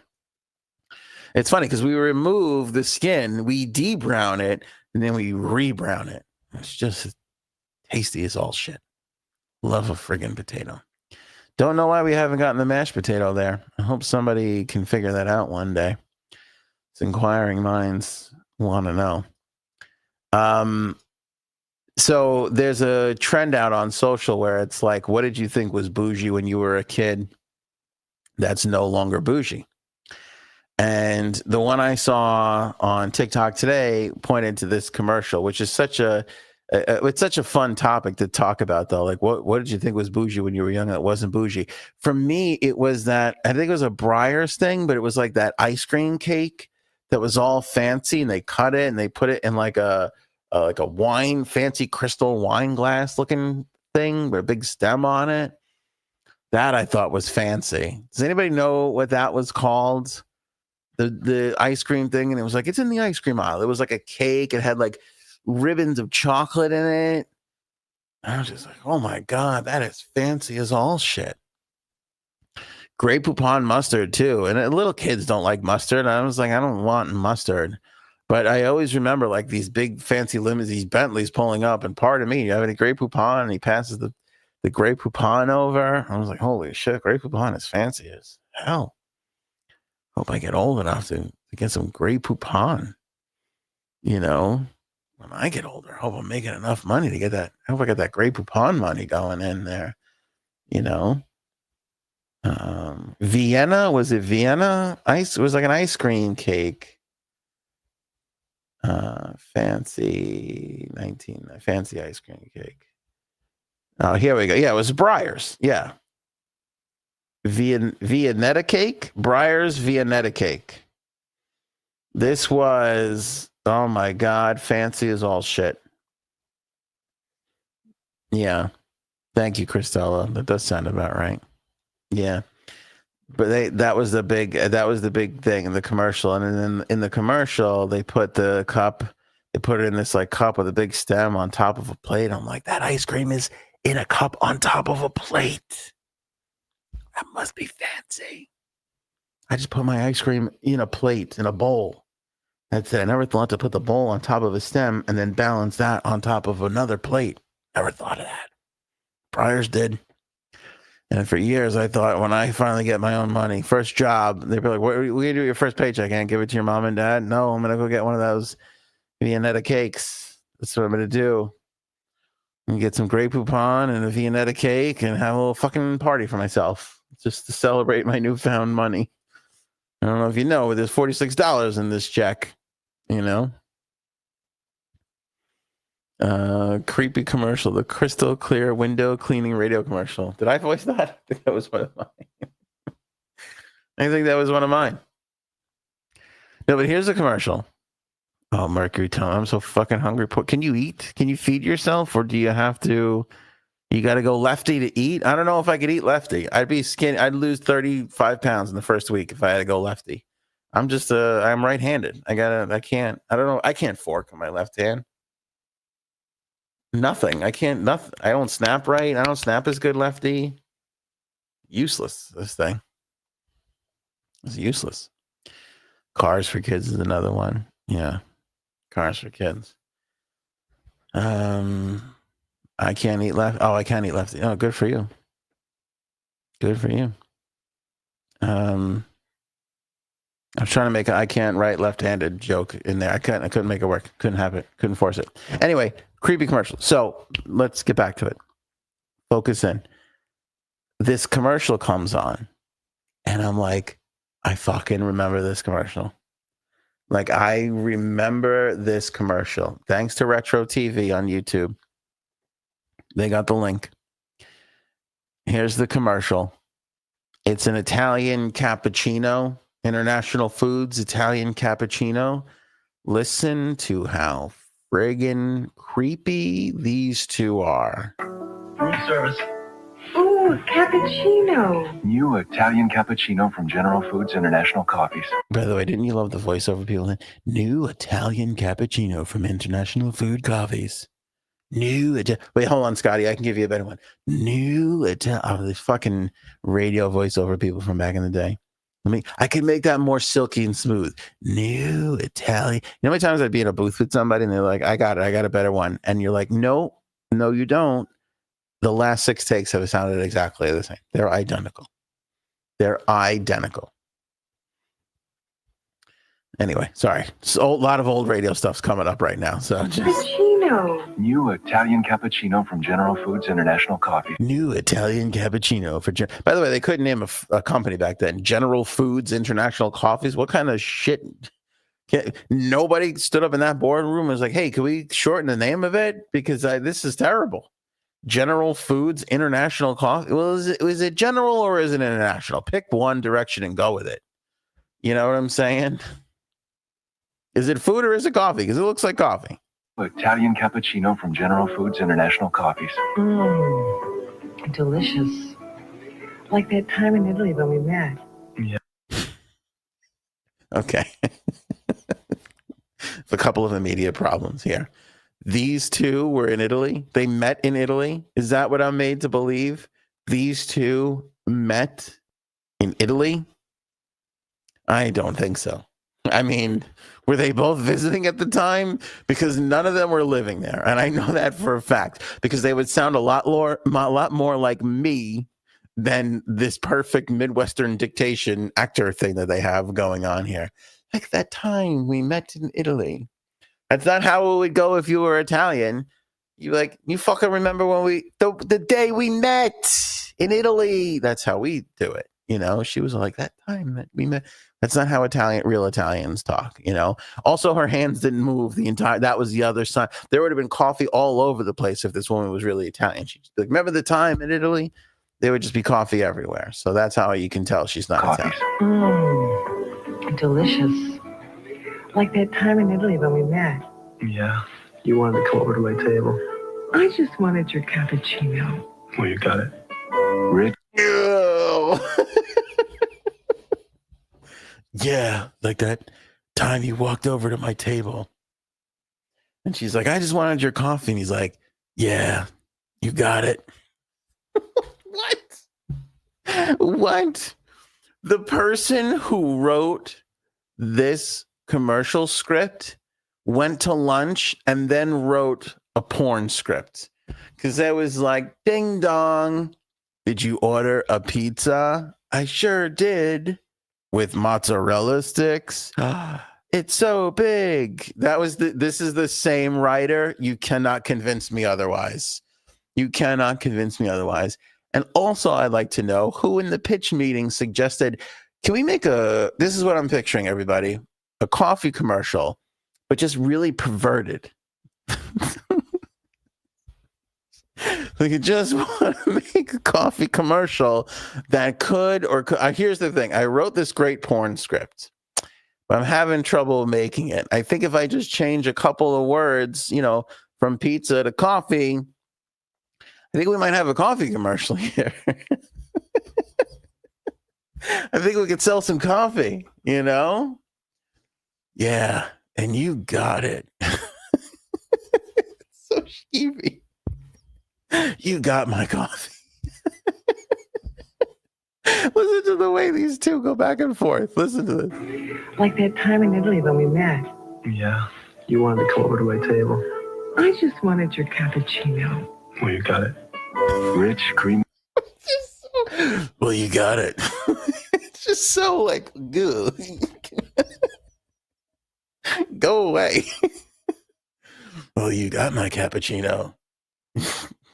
It's funny because we remove the skin, we debrown it, and then we rebrown it. It's just tasty as all shit. Love a friggin' potato. Don't know why we haven't gotten the mashed potato there. I hope somebody can figure that out one day. It's inquiring minds want to know. So there's a trend out on social where it's like, what did you think was bougie when you were a kid? That's no longer bougie. And the one I saw on TikTok today pointed to this commercial, which is it's such a fun topic to talk about, though. Like, what did you think was bougie when you were young that wasn't bougie? For me, it was that, I think it was a Breyers thing, but it was like that ice cream cake that was all fancy, and they cut it and they put it in like a fancy crystal wine glass looking thing with a big stem on it. That I thought was fancy. Does anybody know what that was called? The ice cream thing, and it was like, it's in the ice cream aisle. It was like a cake. It had like ribbons of chocolate in it. I was just like, oh my god, that is fancy as all shit. Grey Poupon mustard too, and little kids don't like mustard. I was like, I don't want mustard, but I always remember like these big fancy limousines, Bentleys pulling up, and pardon me, you have any Grey Poupon? And he passes the Grey Poupon over. I was like, holy shit, Grey Poupon is fancy as hell. Hope I get old enough to get some Grey Poupon. When I get older, I hope I'm making enough money to get that. I hope I get that Grey Poupon money going in there. Vienna, was it Vienna? It was like an ice cream cake. Fancy ice cream cake. Oh, here we go. Yeah, it was Breyers. Yeah. Viennetta cake? Breyers Viennetta cake. This was, oh my god, fancy as all shit. Yeah. Thank you, Christella. That does sound about right. Yeah. But that was the big thing in the commercial. And then in the commercial, they put the cup, they put it in this like cup with a big stem on top of a plate. I'm like, that ice cream is in a cup on top of a plate. That must be fancy. I just put my ice cream in a plate, in a bowl. That's it. I never thought to put the bowl on top of a stem and then balance that on top of another plate. Never thought of that. Breyers did. And for years, I thought when I finally get my own money, first job, they'd be like, what are you going to do with your first paycheck? Can't give it to your mom and dad? No, I'm going to go get one of those Viennetta cakes. That's what I'm going to do. And get some Grey Poupon and a Viennetta cake and have a little fucking party for myself just to celebrate my newfound money. I don't know if you know, but there's $46 in this check, creepy commercial, the crystal clear window cleaning radio commercial. Did I voice that? I think that was one of mine. I think that was one of mine. No, but here's a commercial. Oh, Mercury Tone. I'm so fucking hungry. Can you eat? Can you feed yourself? Or do you have to, you got to go lefty to eat? I don't know if I could eat lefty. I'd be skinny. I'd lose 35 pounds in the first week if I had to go lefty. I'm just, I'm right-handed. I don't know. I can't fork on my left hand. Nothing. I don't snap right. I don't snap as good lefty. Useless, this thing. It's useless. Cars for Kids is another one. Yeah. Cars for Kids. I can't eat left. Oh, I can't eat lefty. Oh, good for you. Good for you. I was trying to make I can't write left-handed joke in there. I couldn't make it work. Couldn't have it. Couldn't force it. Anyway, creepy commercial. So let's get back to it. Focus in. This commercial comes on, and I'm like, I fucking remember this commercial. Like, I remember this commercial. Thanks to Retro TV on YouTube. They got the link. Here's the commercial. It's an Italian cappuccino. International Foods Italian cappuccino. Listen to how friggin' creepy these two are. Room service. Ooh, cappuccino. New Italian cappuccino from General Foods International Coffees. By the way, didn't you love the voiceover people? New Italian cappuccino from International Food Coffees. Wait, hold on, Scotty. I can give you a better one. These fucking radio voiceover people from back in the day. I could make that more silky and smooth. New Italian. You know how many times I'd be in a booth with somebody and they're like, I got a better one. And you're like, no, you don't. The last 6 takes have sounded exactly the same. They're identical. Anyway, sorry. So, a lot of old radio stuff's coming up right now. So Cappuccino. New Italian cappuccino from General Foods International Coffees. New Italian cappuccino for. By the way, they couldn't name a company back then. General Foods International Coffees. What kind of shit? Nobody stood up in that boardroom and was like, "Hey, can we shorten the name of it? Because this is terrible." General Foods International Coffee. Well, is it general or is it international? Pick one direction and go with it. You know what I'm saying? Is it food or is it coffee? Because it looks like coffee. Italian cappuccino from General Foods International Coffees. Delicious. Like that time in Italy when we met. Yeah. Okay. A couple of immediate problems here. These two were in Italy. They met in Italy. Is that what I'm made to believe? These two met in Italy? I don't think so. I mean, were they both visiting at the time? Because none of them were living there. And I know that for a fact because they would sound a lot more like me than this perfect Midwestern dictation actor thing that they have going on here. Like that time we met in Italy. That's not how it would go if you were Italian. You fucking remember when the day we met in Italy. That's how we do it. You know, she was like, that time that we met. That's not how real Italians talk, you know. Also, her hands didn't move that was the other side. There would have been coffee all over the place if this woman was really Italian. She's like, remember the time in Italy? There would just be coffee everywhere. So that's how you can tell she's not Coffees. Italian. Delicious. Like that time in Italy when we met. Yeah. You wanted to come over to my table. I just wanted your cappuccino. Well, you got it. Rick. Ew. Yeah, like that time you walked over to my table. And she's like, I just wanted your coffee. And he's like, yeah, you got it. What? The person who wrote this commercial script went to lunch and then wrote a porn script. Because that was like, ding dong. Did you order a pizza? I sure did. With mozzarella sticks. It's so big. This is the same writer. You cannot convince me otherwise. And also I'd like to know who in the pitch meeting suggested, can we make this is what I'm picturing, everybody, a coffee commercial, but just really perverted. Like, you just want to make a coffee commercial that could here's the thing. I wrote this great porn script, but I'm having trouble making it. I think if I just change a couple of words, from pizza to coffee, I think we might have a coffee commercial here. I think we could sell some coffee, Yeah, and you got it. So skeevy. You got my coffee. Listen to the way these two go back and forth. Listen to this. Like that time in Italy when we met. Yeah, you wanted to come over to my table. I just wanted your cappuccino. Well, you got it. Rich, creamy. Well, you got it. It's just so like, good. Go away. Well, you got my cappuccino.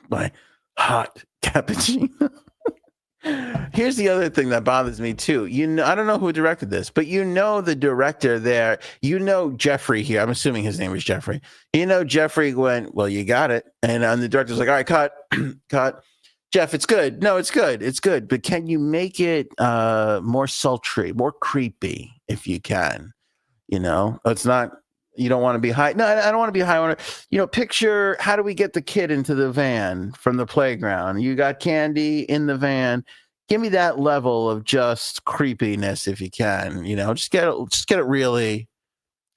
My hot cappuccino. Here's the other thing that bothers me too. I don't know who directed this, but the director there, Jeffrey here. I'm assuming his name was Jeffrey. Jeffrey went, well, you got it. And the director's like, all right, cut, cut. Jeff, it's good. No, it's good. It's good. But can you make it more sultry, more creepy if you can? It's not, you don't want to be high. No, I don't want to be high on it. Picture, how do we get the kid into the van from the playground? You got candy in the van. Give me that level of just creepiness if you can. Just get it really.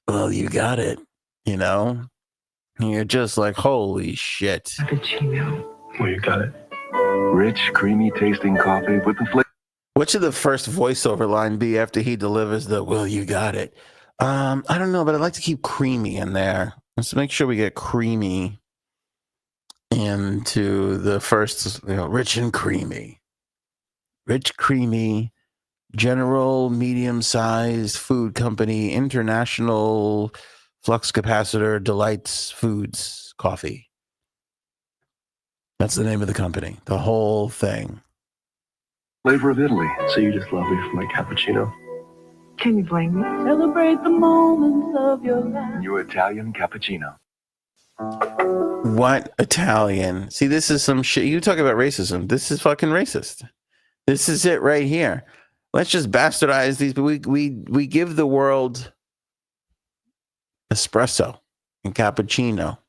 Well, you got it. You're just like, holy shit. Cappuccino. Well, you got it. Rich, creamy tasting coffee with the flavor. What should the first voiceover line be after he delivers the, well, you got it? I don't know, but I'd like to keep creamy in there. Let's make sure we get creamy into the first, rich and creamy. Rich, creamy, general, medium-sized food company, international flux capacitor, delights foods, coffee. That's the name of the company, the whole thing. Flavor of Italy. So you just love me for my cappuccino? Can you blame me? Celebrate the moments of your life. New Italian cappuccino. What Italian? See, this is some shit. You talk about racism. This is fucking racist. This is it right here. Let's just bastardize these. We give the world espresso and cappuccino,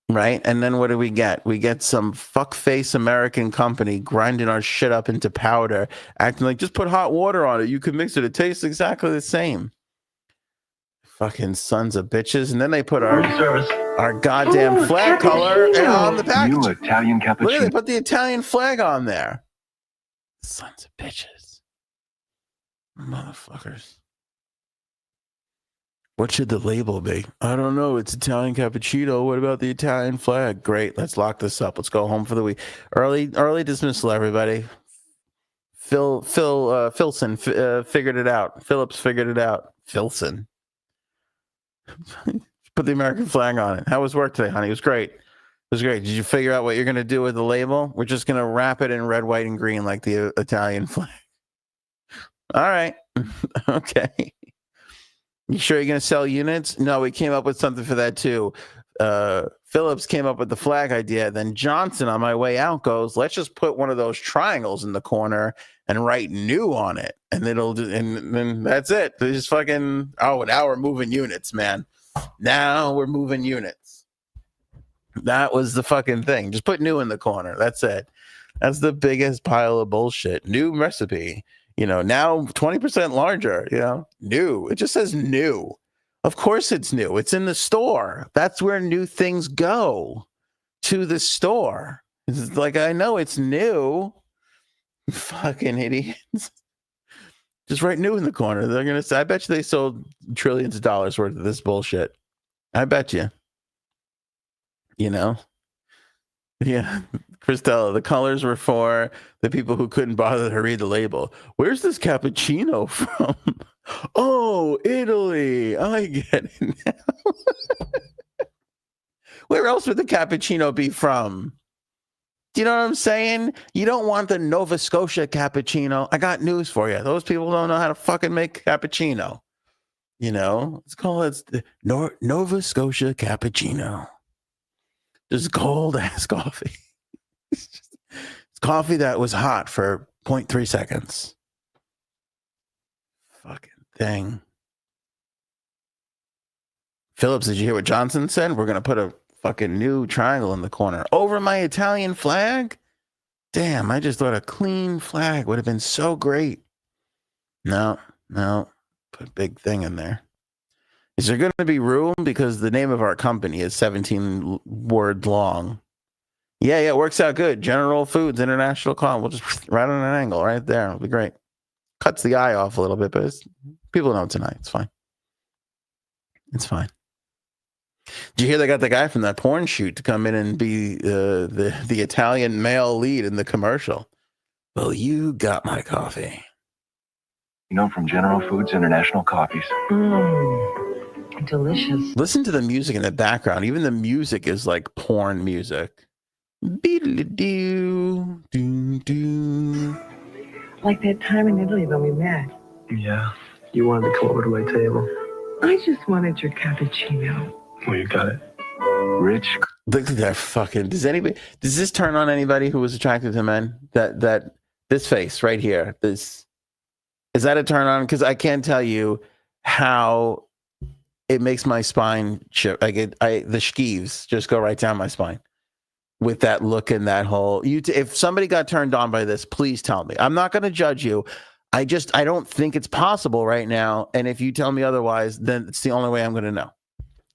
right? And then what do we get? We get some fuckface American company grinding our shit up into powder, acting like just put hot water on it. You can mix it. It tastes exactly the same. Fucking sons of bitches. And then they put our goddamn flag color on the package. New Italian cappuccino. Look, they put the Italian flag on there. Sons of bitches. Motherfuckers. What should the label be? I don't know. It's Italian cappuccino. What about the Italian flag? Great. Let's lock this up. Let's go home for the week. Early dismissal, everybody. Filson figured it out. Phillips figured it out. Filson. Put the American flag on it. How was work today, honey? It was great. It was great. Did you figure out what you're going to do with the label? We're just going to wrap it in red, white, and green like the Italian flag. All right. Okay. You sure you're going to sell units? No, we came up with something for that too. Phillips came up with the flag idea. Then Johnson, on my way out, goes, let's just put one of those triangles in the corner and write new on it. And then that's it. They just fucking, now we're moving units, man. Now we're moving units. That was the fucking thing. Just put new in the corner. That's it. That's the biggest pile of bullshit. New recipe. Now 20% larger, new. It just says new. Of course it's new. It's in the store. That's where new things go, to the store. It's like, I know it's new. Fucking idiots. Just write new in the corner. They're going to say, I bet you they sold trillions of dollars worth of this bullshit. I bet you. Yeah. Christella, the colors were for the people who couldn't bother to read the label. Where's this cappuccino from? Oh, Italy. I get it now. Where else would the cappuccino be from? Do you know what I'm saying? You don't want the Nova Scotia cappuccino. I got news for you. Those people don't know how to fucking make cappuccino. Let's call it the Nova Scotia cappuccino. Just cold ass coffee. It's coffee that was hot for 0.3 seconds. Fucking thing. Phillips, did you hear what Johnson said? We're going to put a fucking new triangle in the corner over my Italian flag. Damn, I just thought a clean flag would have been so great. No, put a big thing in there. Is there going to be room? Because the name of our company is 17 words long. Yeah, it works out good. General Foods International Con. We'll just right on an angle right there. It'll be great. Cuts the eye off a little bit, but people know tonight. It's fine. It's fine. Did you hear they got the guy from that porn shoot to come in and be the Italian male lead in the commercial? Well, you got my coffee. From General Foods International Coffees. Delicious. Listen to the music in the background. Even the music is like porn music. Beedle-doo, doo-doo. Like that time in Italy when we met. Yeah. You wanted to come over to my table. I just wanted your cappuccino. Well, you got it. Rich. Look at that fucking. Does this turn on anybody who was attracted to men? That this face right here. Is that a turn on? Because I can't tell you how it makes my spine shift. The skeeves just go right down my spine with that look and that whole. If somebody got turned on by this, please tell me. I'm not going to judge you. I don't think it's possible right now. And if you tell me otherwise, then it's the only way I'm going to know.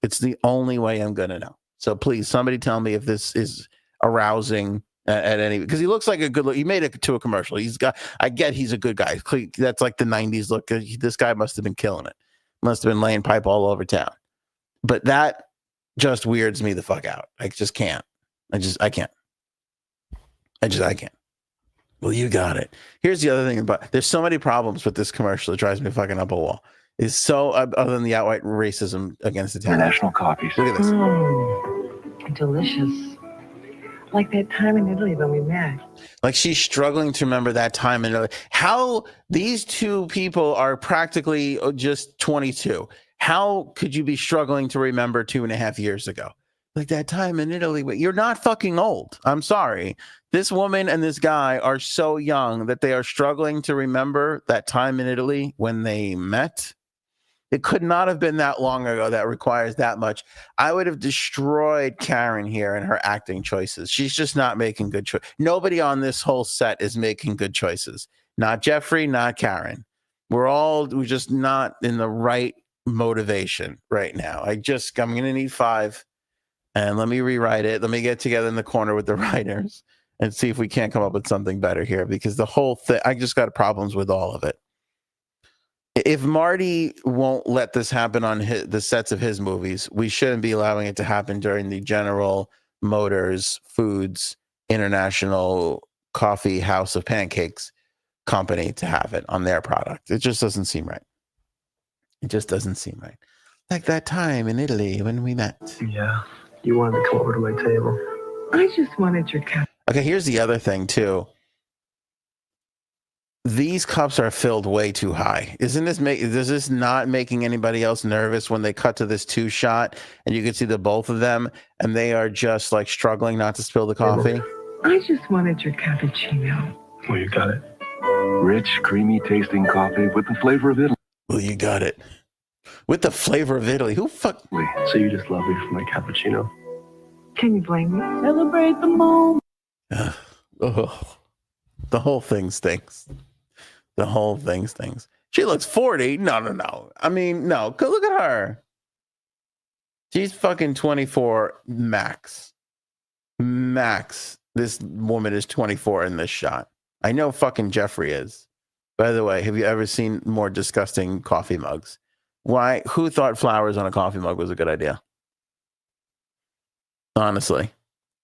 It's the only way I'm going to know. So please, somebody tell me if this is arousing at any, because he looks like a good look. He made it to a commercial. I get he's a good guy. That's like the 90s look. This guy must have been killing it. Must have been laying pipe all over town. But that just weirds me the fuck out. I just can't. I can't. I can't. Well, you got it. Here's the other thing about, there's so many problems with this commercial. It drives me fucking up a wall. Is so other than the outright racism against Italians. International Coffees. Look at this. Delicious. Like that time in Italy when we met. Like she's struggling to remember that time in Italy. How these two people are practically just 22. How could you be struggling to remember 2.5 years ago? Like that time in Italy. You're not fucking old. I'm sorry. This woman and this guy are so young that they are struggling to remember that time in Italy when they met. It could not have been that long ago. That requires that much. I would have destroyed Karen here and her acting choices. She's just not making good choices. Nobody on this whole set is making good choices. Not Jeffrey, not Karen. We're just not in the right motivation right now. I'm going to need 5. And let me rewrite it. Let me get together in the corner with the writers and see if we can't come up with something better here, because the whole thing, I just got problems with all of it. If Marty won't let this happen on the sets of his movies, we shouldn't be allowing it to happen during the General Motors Foods International Coffee House of Pancakes company to have it on their product. It just doesn't seem right. It just doesn't seem right. Like that time in Italy when we met. Yeah. You wanted to come over to my table. I just wanted your cappuccino. Okay, here's the other thing too. These cups are filled way too high. Is this not making anybody else nervous when they cut to this 2 shot and you can see the both of them and they are just like struggling not to spill the coffee? I just wanted your cappuccino. Well, you got it. Rich, creamy tasting coffee with the flavor of Italy. Well, you got it. With the flavor of Italy. Who fuck? So you just love me for my cappuccino? Can you blame me? Celebrate the moment. The whole thing stinks. The whole thing stinks. She looks 40. No. I mean, no. Look at her. She's fucking 24 max. Max. This woman is 24 in this shot. I know fucking Jeffrey is. By the way, have you ever seen more disgusting coffee mugs? Why? Who thought flowers on a coffee mug was a good idea? Honestly.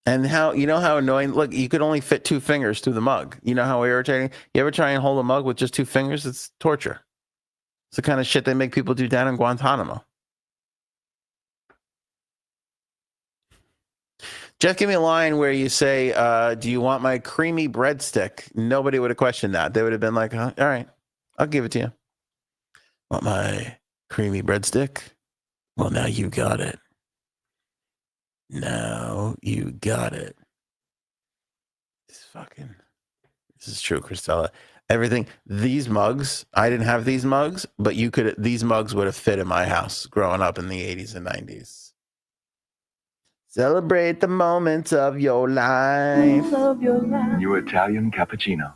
And how annoying, look, you could only fit 2 fingers through the mug. You know how irritating? You ever try and hold a mug with just 2 fingers? It's torture. It's the kind of shit they make people do down in Guantanamo. Jeff, give me a line where you say, do you want my creamy breadstick? Nobody would have questioned that. They would have been like, all right, I'll give it to you. Want my creamy breadstick? Well, now you got it. Now you got it. This is true, Christella. Everything, these mugs, I didn't have these mugs, but these mugs would have fit in my house growing up in the 80s and 90s. Celebrate the moments of your life. New Italian cappuccino.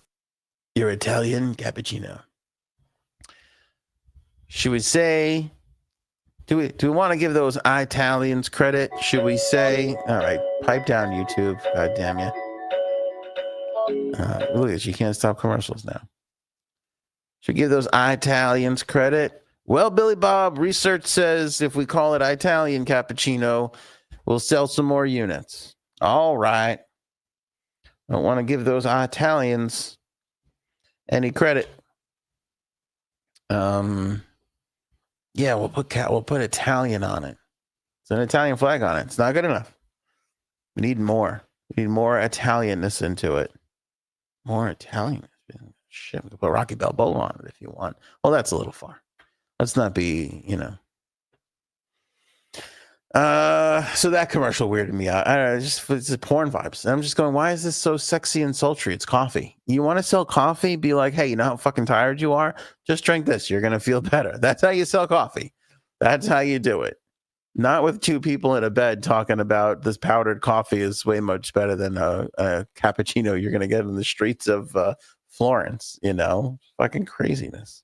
Your Italian cappuccino. Should we say, do we want to give those Italians credit? Should we say, all right, pipe down, YouTube. God damn you. Look at you can't stop commercials now. Should we give those Italians credit? Well, Billy Bob, research says if we call it Italian cappuccino, we'll sell some more units. All right. Don't want to give those Italians any credit. Yeah, we'll put Italian on it. It's an Italian flag on it. It's not good enough. We need more. We need more Italianness into it. More Italian. Shit, we could put Rocky Balboa on it if you want. Well, that's a little far. Let's not be, So that commercial weirded me out. It's porn vibes. And I'm just going, why is this so sexy and sultry? It's coffee. You want to sell coffee? Be like, hey, you know how fucking tired you are? Just drink this. You're going to feel better. That's how you sell coffee. That's how you do it. Not with two people in a bed talking about this powdered coffee is way much better than a cappuccino you're going to get in the streets of Florence. Fucking craziness.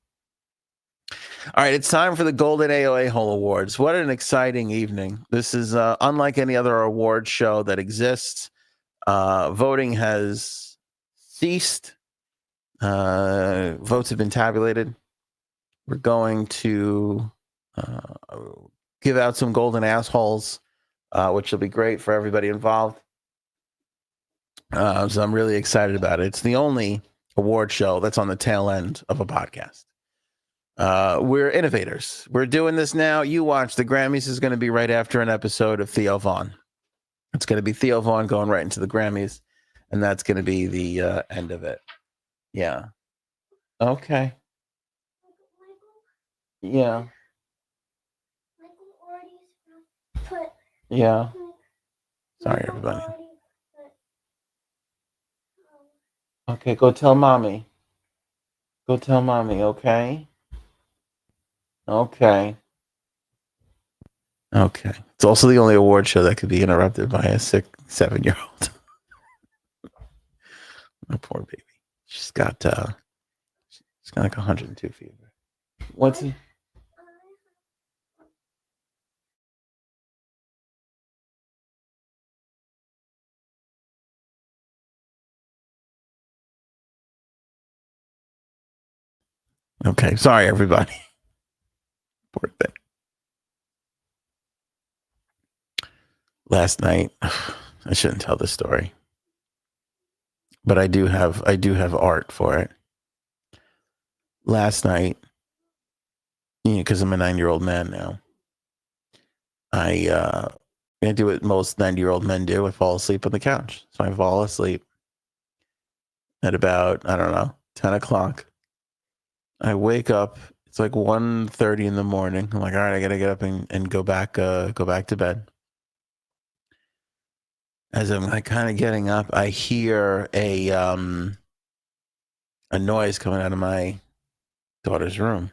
All right, it's time for the Golden AOA Hole Awards. What an exciting evening. This is unlike any other award show that exists. Voting has ceased. Votes have been tabulated. We're going to give out some golden assholes, which will be great for everybody involved. So I'm really excited about it. It's the only award show that's on the tail end of a podcast. We're innovators. We're doing this now. You watch. The Grammys is going to be right after an episode of Theo Vaughn. It's going to be Theo Vaughn going right into the Grammys, and that's going to be the end of it. Yeah. Okay. Yeah. Yeah. Sorry, everybody. Okay, go tell mommy. Go tell mommy, okay? Okay. It's also the only award show that could be interrupted by a sick 7-year-old. My poor baby. She's got like 102 fever. What's it? Okay, sorry everybody. Poor thing. Last night, I shouldn't tell this story, but I do have art for it. Last night, because I'm a 9-year-old man now, I do what most 90-year-old men do. I fall asleep on the couch. So I fall asleep at about, 10 o'clock. I wake up. It's like 1:30 in the morning. I'm like, all right, I got to get up and go back to bed. As I'm like kind of getting up, I hear a noise coming out of my daughter's room.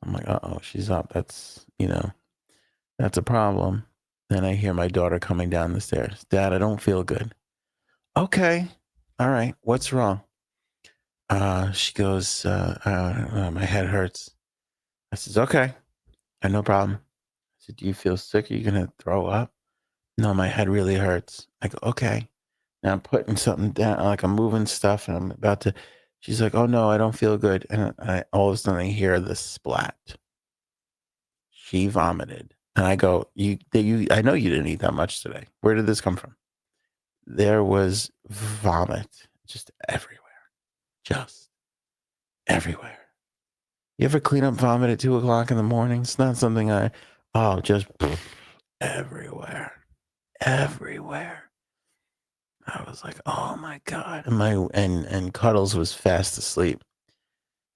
I'm like, uh-oh, she's up. That's a problem. Then I hear my daughter coming down the stairs. Dad, I don't feel good. Okay. All right. What's wrong? She goes, my head hurts. I says, okay. No problem. I said, do you feel sick? Are you going to throw up? No, my head really hurts. I go, okay. Now I'm putting something down, like I'm moving stuff and I'm about to, she's like, oh no, I don't feel good. And all of a sudden I hear the splat. She vomited. And I go, I know you didn't eat that much today. Where did this come from? There was vomit just everywhere. Just everywhere. You ever clean up vomit at 2 o'clock in the morning? It's not something just everywhere. Everywhere. I was like, oh my God. And Cuddles was fast asleep.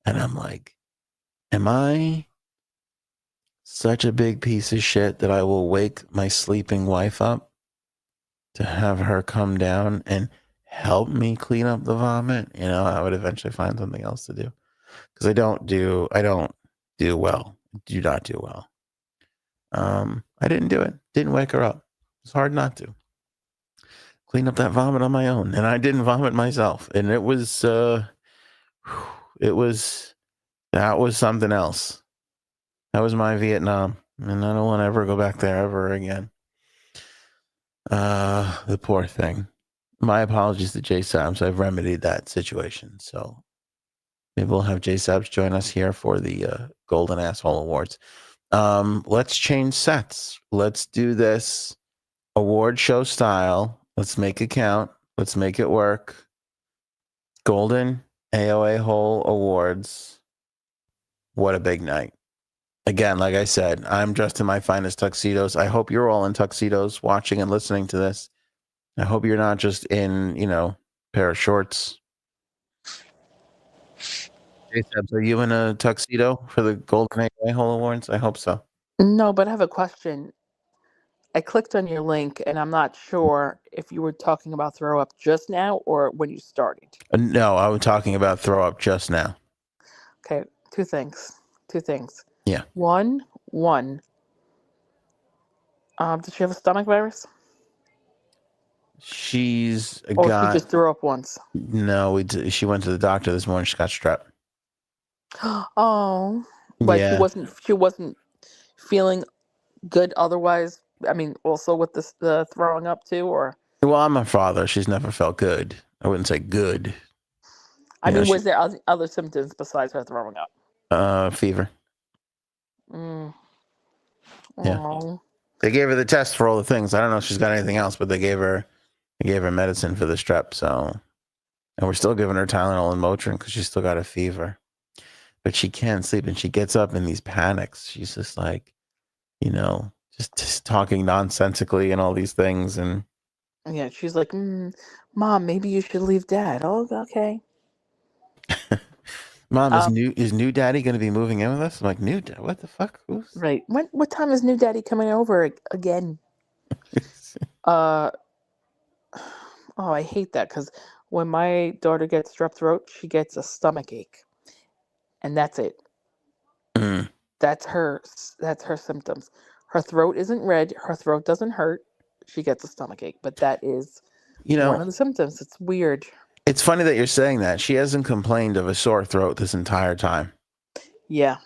And I'm like, am I such a big piece of shit that I will wake my sleeping wife up to have her come down and help me clean up the vomit. I would eventually find something else to do because I don't do well. Do not do well. I didn't do it. Didn't wake her up. It's hard not to clean up that vomit on my own, and I didn't vomit myself, and it was that was something else. That was my Vietnam, and I don't want to ever go back there ever again. The poor thing. My apologies to J Sabs. I've remedied that situation, so maybe we'll have J Sabs join us here for the Golden Asshole Awards. Let's change sets. Let's do this award show style. Let's make it count. Let's make it work. Golden AOA Hole Awards. What a big night. Again, like I said, I'm dressed in my finest tuxedos. I hope you're all in tuxedos watching and listening to this. I hope you're not just in, pair of shorts. J-Sabs, are you in a tuxedo for the Golden AOA Hole Awards? I hope so. No, but I have a question. I clicked on your link, and I'm not sure if you were talking about throw up just now or when you started. No, I was talking about throw up just now. Okay, two things. Yeah. One. Does she have a stomach virus? She's Or she just threw up once? No, she went to the doctor this morning. She got strep. Oh, but Yeah. She wasn't feeling good otherwise. I mean, also with the throwing up too, or. Well, I'm a father. She's never felt good. I wouldn't say good. I mean, was there other symptoms besides her throwing up? Fever. Mm. Yeah. Oh. They gave her the test for all the things. I don't know if she's got anything else, but they gave her medicine for the strep. So, and we're still giving her Tylenol and Motrin because she's still got a fever. But she can't sleep, and she gets up in these panics. She's just like, just talking nonsensically and all these things. And yeah, she's like, Mom, maybe you should leave Dad. Oh, okay. Mom, is new daddy going to be moving in with us? I'm like, new dad? What the fuck? Right. What time is new daddy coming over again? Oh, I hate that because when my daughter gets strep throat, she gets a stomach ache, and that's it. Mm. That's her symptoms. Her throat isn't red. Her throat doesn't hurt. She gets a stomach ache, but that is one of the symptoms. It's weird. It's funny that you're saying that. She hasn't complained of a sore throat this entire time. Yeah.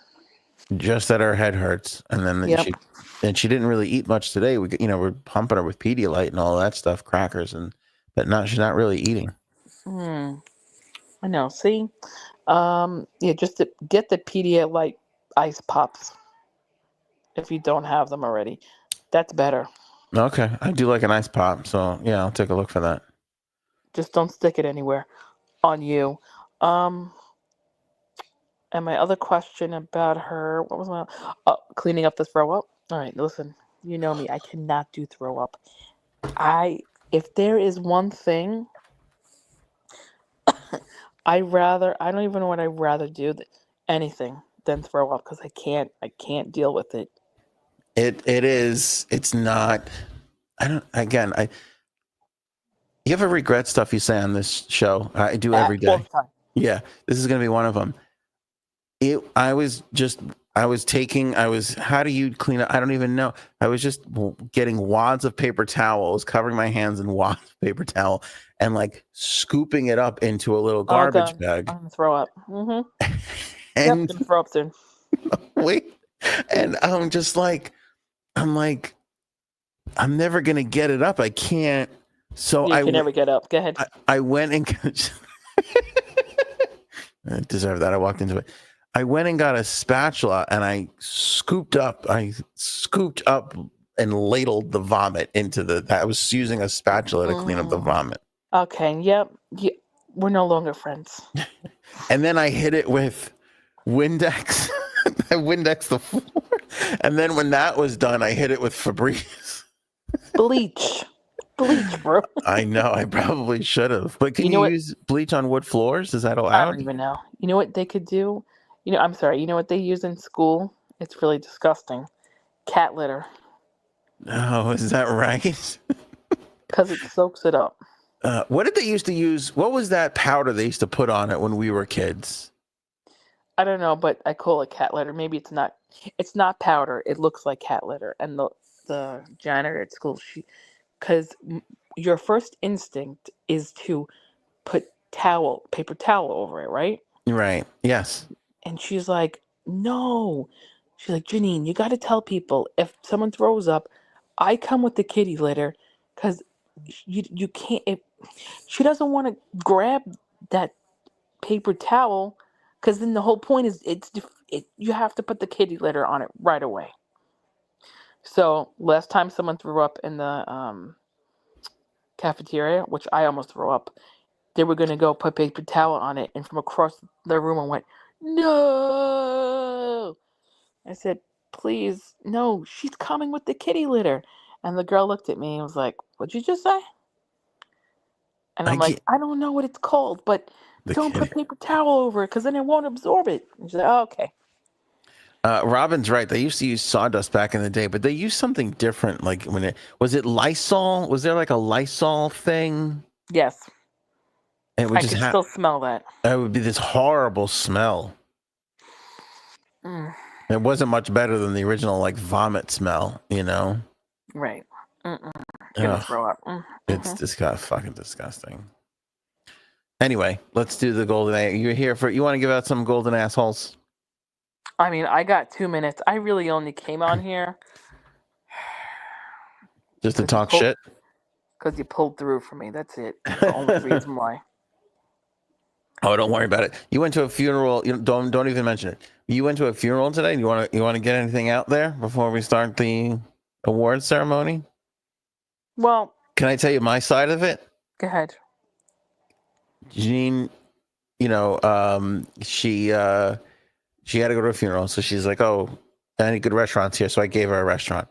Just that her head hurts, and then she didn't really eat much today. We're pumping her with Pedialyte and all that stuff, crackers, but she's not really eating. I know. See, just to get the Pedialyte ice pops if you don't have them already. That's better. Okay, I do like an ice pop, so yeah, I'll take a look for that. Just don't stick it anywhere on you. And my other question about her, what was my cleaning up the throw up? All right, listen, you know me, I cannot do throw up. If there is one thing, I don't even know what I'd rather do anything than throw up because I can't deal with it. It's not. You ever regret stuff you say on this show? I do every day. All the time. Yeah, this is going to be one of them. How do you clean up? I don't even know. I was just getting wads of paper towels, covering my hands in wads of paper towel, and like scooping it up into a little garbage bag. I'm going to throw up. Mm-hmm. And I'm going to throw up soon. Wait. And I'm never going to get it up. I can't. So you can never get up. Go ahead. I went and I deserve that. I walked into it. I went and got a spatula and I scooped up and ladled the vomit into I was using a spatula to clean up the vomit. Okay. Yep. We're no longer friends. And then I hit it with Windex. I Windexed the floor. And then when that was done, I hit it with Febreze. Bleach, bro. I know. I probably should have. But can you use bleach on wood floors? Is that allowed? I don't even know. You know what they could do? I'm sorry. You know what they use in school It's really disgusting. Cat litter. Oh, is that right? Because it soaks it up. What did they used to use? What was that powder they used to put on it when we were kids? I don't know, but I call it cat litter. Maybe it's not. It's not powder. It looks like cat litter. And the janitor at school, because your first instinct is to put paper towel over it, right? Right. Yes. And she's like, no. She's like, Janine, you got to tell people if someone throws up, I come with the kitty litter, because you can't. She doesn't want to grab that paper towel, because then the whole point is you have to put the kitty litter on it right away. So last time someone threw up in the cafeteria, which I almost threw up, they were going to go put paper towel on it, and from across the room I went, no. I said, please, no, she's coming with the kitty litter. And the girl looked at me and was like, what'd you just say? And I'm like, I don't know what it's called, but don't put paper towel over it, because then it won't absorb it. And she's like, oh, okay. Robin's right. They used to use sawdust back in the day, but they used something different. Like was it Lysol? Was there like a Lysol thing? Yes. And it would I can still smell that. It would be this horrible smell. It wasn't much better than the original like vomit smell, you know? Right. Gonna throw up. It's fucking disgusting. Anyway, let's do the golden. You're here for. You want to give out some golden assholes? I mean, I got 2 minutes. I really only came on here just to talk shit. Because you pulled through for me. That's it. That's the only reason why. Oh, don't worry about it. You went to a funeral. Don't even mention it. You went to a funeral today. You want to get anything out there before we start the award ceremony? Well, can I tell you my side of it? Go ahead. Jean, she had to go to a funeral, so she's like, "Oh, any good restaurants here?" So I gave her a restaurant.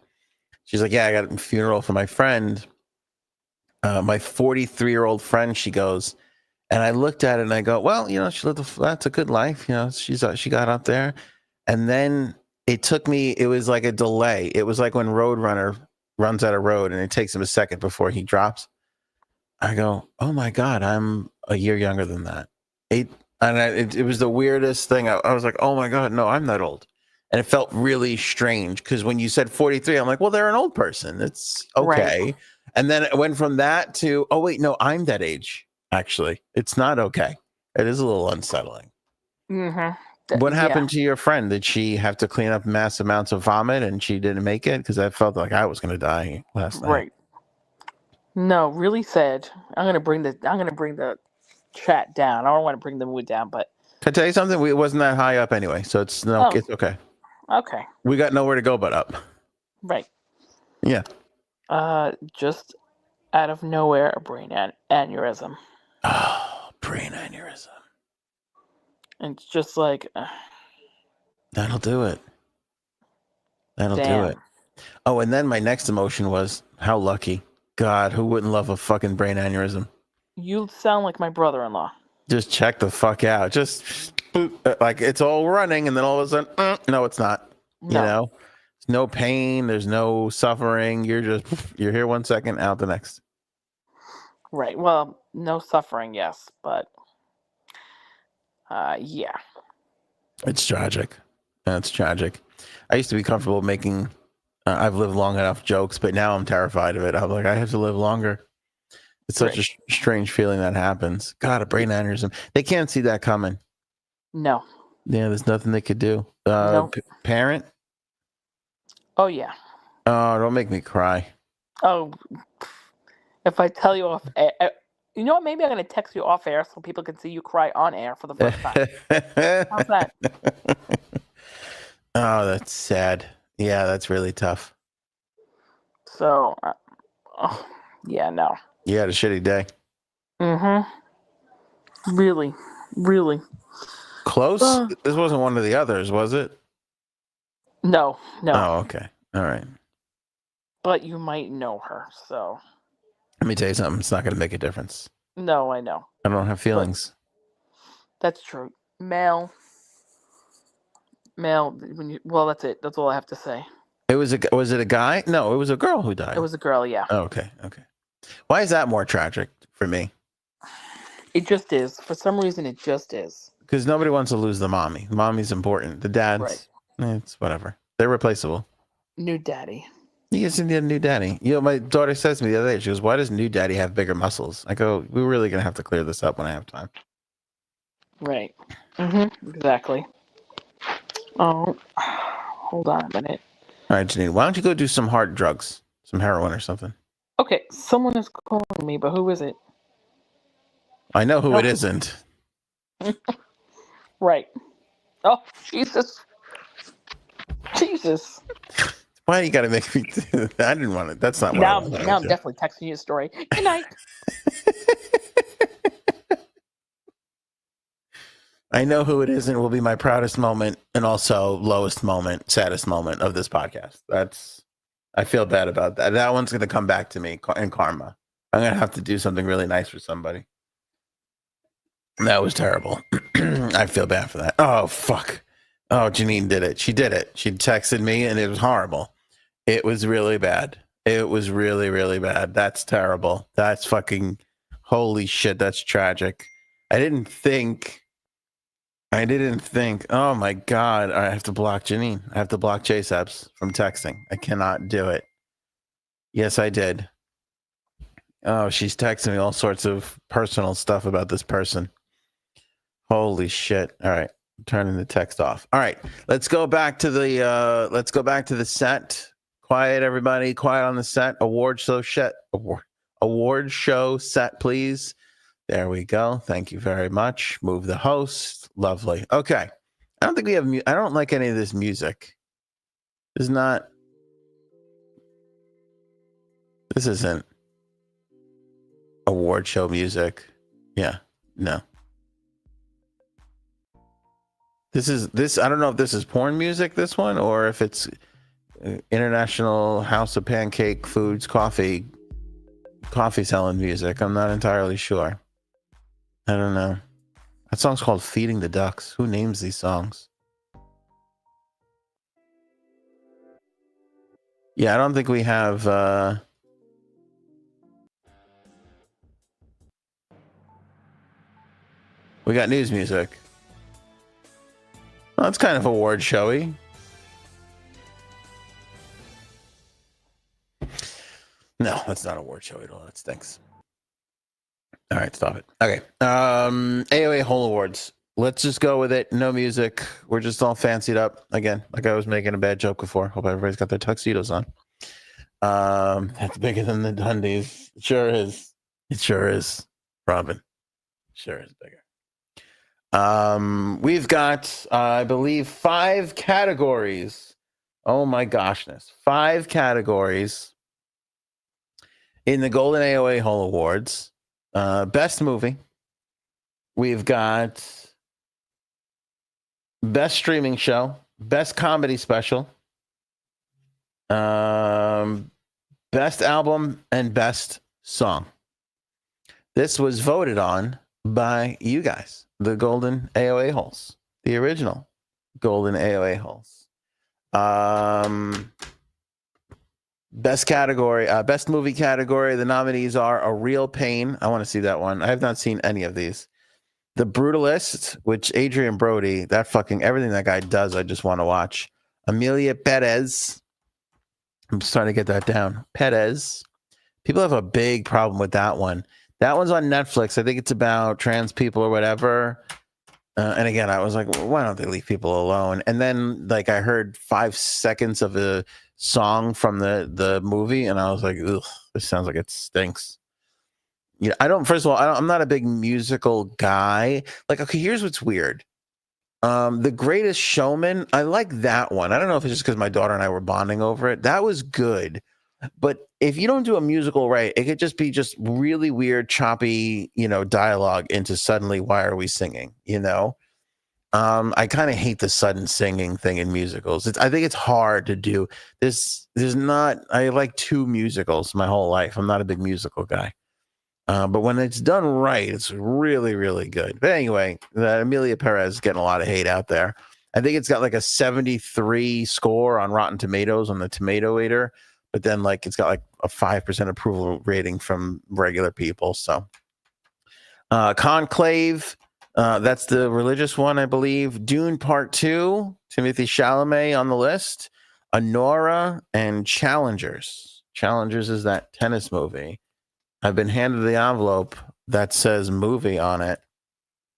She's like, "Yeah, I got a funeral for my friend, my 43-year-old friend." She goes, and I looked at it and I go, "Well, she lived. That's a good life. She got up there." And then it took me. It was like a delay. It was like when Roadrunner runs out of road and it takes him a second before he drops. I go, oh my God, I'm a year younger than that. It was the weirdest thing. I was like, oh my God, no, I'm that old. And it felt really strange because when you said 43, I'm like, well, they're an old person. It's okay. Right. And then it went from that to, oh wait, no, I'm that age. Actually, it's not okay. It is a little unsettling. Mm-hmm. What happened to your friend? Did she have to clean up mass amounts of vomit and she didn't make it? Because I felt like I was going to die last night. Right. No, really sad. I'm gonna bring the chat down. I don't want to bring the mood down, but can I tell you something? It wasn't that high up anyway, so it's it's okay. Okay. We got nowhere to go but up. Right. Yeah. Just out of nowhere, a brain aneurysm. Oh, brain aneurysm. And it's just like that'll do it. That'll do it. Oh, and then my next emotion was how lucky. God, who wouldn't love a fucking brain aneurysm? You sound like my brother-in-law. Just check the fuck out. Just like it's all running, and then all of a sudden, no, it's not. No. There's no pain. There's no suffering. You're here 1 second, out the next. Right. Well, no suffering, yes, but yeah. It's tragic. That's tragic. I used to be comfortable making. I've lived long enough jokes, but now I'm terrified of it. I'm like, I have to live longer. It's such a strange feeling that happens. God, a brain aneurysm. They can't see that coming. No. Yeah, there's nothing they could do. No. Parent? Oh, yeah. Oh, don't make me cry. Oh, if I tell you off air, you know what? Maybe I'm going to text you off air so people can see you cry on air for the first time. How's that? Oh, that's sad. Yeah, that's really tough. So, yeah, no. You had a shitty day. Mm-hmm. Really, really. Close? This wasn't one of the others, was it? No. Oh, okay. All right. But you might know her, so. Let me tell you something. It's not going to make a difference. No, I know. I don't have feelings. That's true. Male. Male. Well, that's it. That's all I have to say. Was it a guy? No, it was a girl who died. It was a girl. Yeah. Oh, okay. Why is that more tragic for me? It just is. For some reason, it just is. Because nobody wants to lose the mommy. Mommy's important. The dads, Right. It's whatever. They're replaceable. New daddy. You guys need a new daddy. My daughter says to me the other day, she goes, "Why does new daddy have bigger muscles?" I go, "We're really gonna have to clear this up when I have time." Right. Exactly. Oh, hold on a minute. All right, Janine, why don't you go do some hard drugs, some heroin or something? Okay, someone is calling me, but who is it? I know who it isn't. Right. Oh, Jesus. Why you gotta make me do that? I didn't want it. That's not what Now I wanted. I'm definitely texting you a story. Good night. I know who it is, and it will be my proudest moment and also lowest moment, saddest moment of this podcast. I feel bad about that. That one's going to come back to me in karma. I'm going to have to do something really nice for somebody. That was terrible. I feel bad for that. Oh, fuck. Oh, Janine did it. She did it. She texted me, and it was horrible. It was really bad. It was really, really bad. That's terrible. That's fucking, holy shit. That's tragic. I didn't think, oh my God, I have to block Janine. I have to block Chase Epps from texting. I cannot do it. Yes, I did. Oh, she's texting me all sorts of personal stuff about this person. Holy shit. All right. I'm turning the text off. All right. Let's go back to the set. Quiet, everybody. Quiet on the set. Award show set, please. There we go. Thank you very much. Move the host. Lovely. Okay. I don't think we have. I don't like any of this music. This isn't award show music. Yeah. No. This. I don't know if this is porn music, this one, or if it's International House of Pancake Foods coffee selling music. I'm not entirely sure. I don't know. That song's called Feeding the Ducks. Who names these songs? Yeah, I don't think we have we got news music. Well, that's kind of award showy. No, that's not award showy at all. That stinks. All right, stop it. Okay. AOA Whole Awards. Let's just go with it. No music. We're just all fancied up. Again, like I was making a bad joke before. Hope everybody's got their tuxedos on. That's bigger than the Dundies. It sure is. It sure is, Robin. Sure is bigger. We've got, I believe, 5 categories. Oh my goshness. 5 categories in the Golden AOA Whole Awards. Best movie. We've got best streaming show, best comedy special, best album, and best song. This was voted on by you guys, the Golden AOA Holes, the original Golden AOA Holes. Best category, best movie category. The nominees are A Real Pain. I want to see that one. I have not seen any of these. The Brutalist, which Adrian Brody, that fucking everything that guy does, I just want to watch. Amelia Perez. I'm starting to get that down. Perez. People have a big problem with that one. That one's on Netflix. I think it's about trans people or whatever. And again, I was like, well, why don't they leave people alone? And then, like, I heard 5 seconds of a song from the movie, and I was like, ugh, this sounds like it stinks. You know, first of all, I'm not a big musical guy. Like, okay, here's what's weird. The Greatest Showman, I like that one. I don't know if it's just because my daughter and I were bonding over it. That was good. But if you don't do a musical right, it could just be just really weird, choppy, dialogue into suddenly, why are we singing? I kind of hate the sudden singing thing in musicals. I think it's hard to do this. I like 2 musicals my whole life. I'm not a big musical guy. But when it's done right, it's really, really good. But anyway, Amelia Perez is getting a lot of hate out there. I think it's got like a 73 score on Rotten Tomatoes on the Tomatoator, but then like it's got like a 5% approval rating from regular people. So Conclave, that's the religious one, I believe. Dune Part 2, Timothée Chalamet on the list. Honora and Challengers. Challengers is that tennis movie. I've been handed the envelope that says movie on it.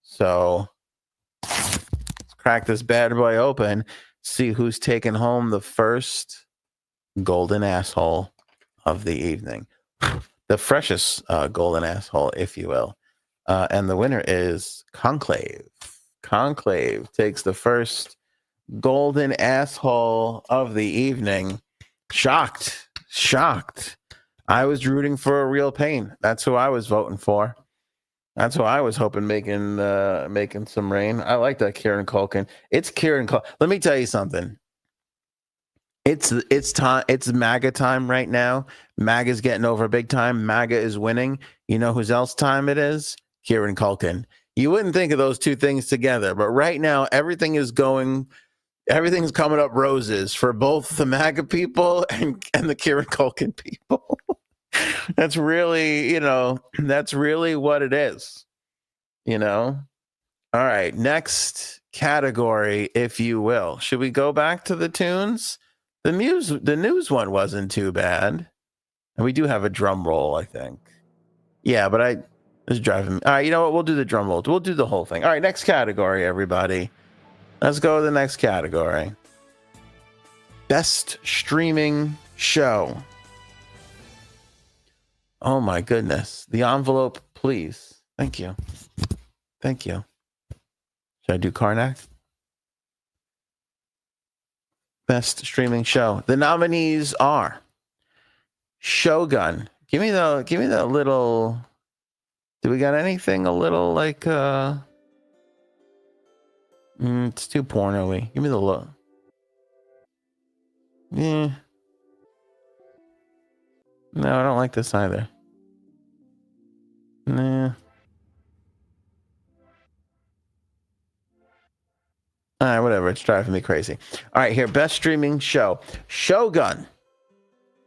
So let's crack this bad boy open, see who's taking home the first golden asshole of the evening. The freshest golden asshole, if you will. And the winner is Conclave. Conclave takes the first golden asshole of the evening. Shocked. I was rooting for a real pain. That's who I was voting for. That's who I was hoping making some rain. I like that Kieran Culkin. It's Kieran Culkin. Let me tell you something. It's time. It's MAGA time right now. MAGA's getting over big time. MAGA is winning. You know whose else time it is? Kieran Culkin. You wouldn't think of those two things together, but right now everything's coming up roses for both the MAGA people and the Kieran Culkin people. That's really what it is. All right, next category, if you will. Should we go back to the tunes? The news one wasn't too bad. And we do have a drum roll, I think. Yeah, but it's driving me. All right, you know what? We'll do the drum roll. We'll do the whole thing. All right, next category, everybody. Let's go to the next category. Best streaming show. Oh my goodness. The envelope, please. Thank you. Should I do Karnak? Best streaming show. The nominees are Shogun. Give me that little. Do we got anything a little like it's too porno-y. Give me the look. Yeah. No, I don't like this either. Nah. All right, whatever. It's driving me crazy. All right, here. Best streaming show. Shogun.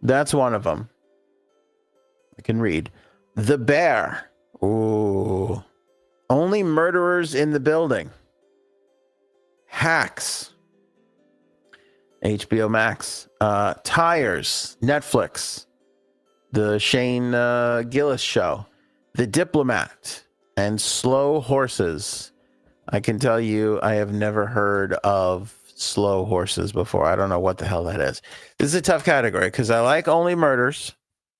That's one of them. I can read. The Bear. Ooh. Only Murderers in the Building. Hacks. HBO Max. Tires. Netflix. The Shane Gillis Show. The Diplomat. And Slow Horses. I can tell you I have never heard of Slow Horses before. I don't know what the hell that is. This is a tough category because I like Only Murders.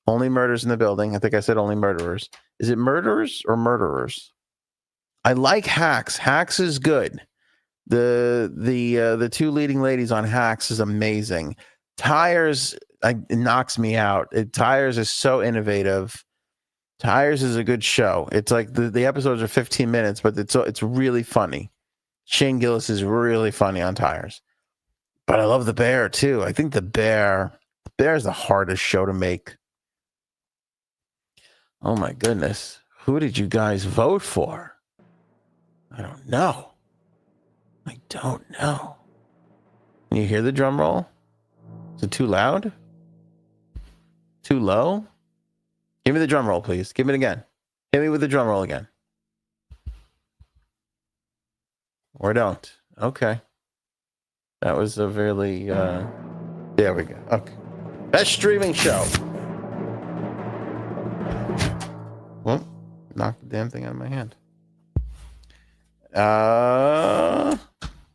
Only Murders in the Building. I think I said Only Murderers. Is it Murderers or Murderers? I like Hacks. Hacks is good. The two leading ladies on Hacks is amazing. Tires it knocks me out. Tires is so innovative. Tires is a good show. It's like the episodes are 15 minutes, but it's really funny. Shane Gillis is really funny on Tires. But I love The Bear too. I think The Bear is the hardest show to make. Oh my goodness. Who did you guys vote for? I don't know. Can you hear the drum roll? Is it too loud? Too low? Give me the drum roll, please. Give it again. Hit me with the drum roll again. Or don't. Okay. That was a really, there we go. Okay. Best streaming show. Well, knocked the damn thing out of my hand.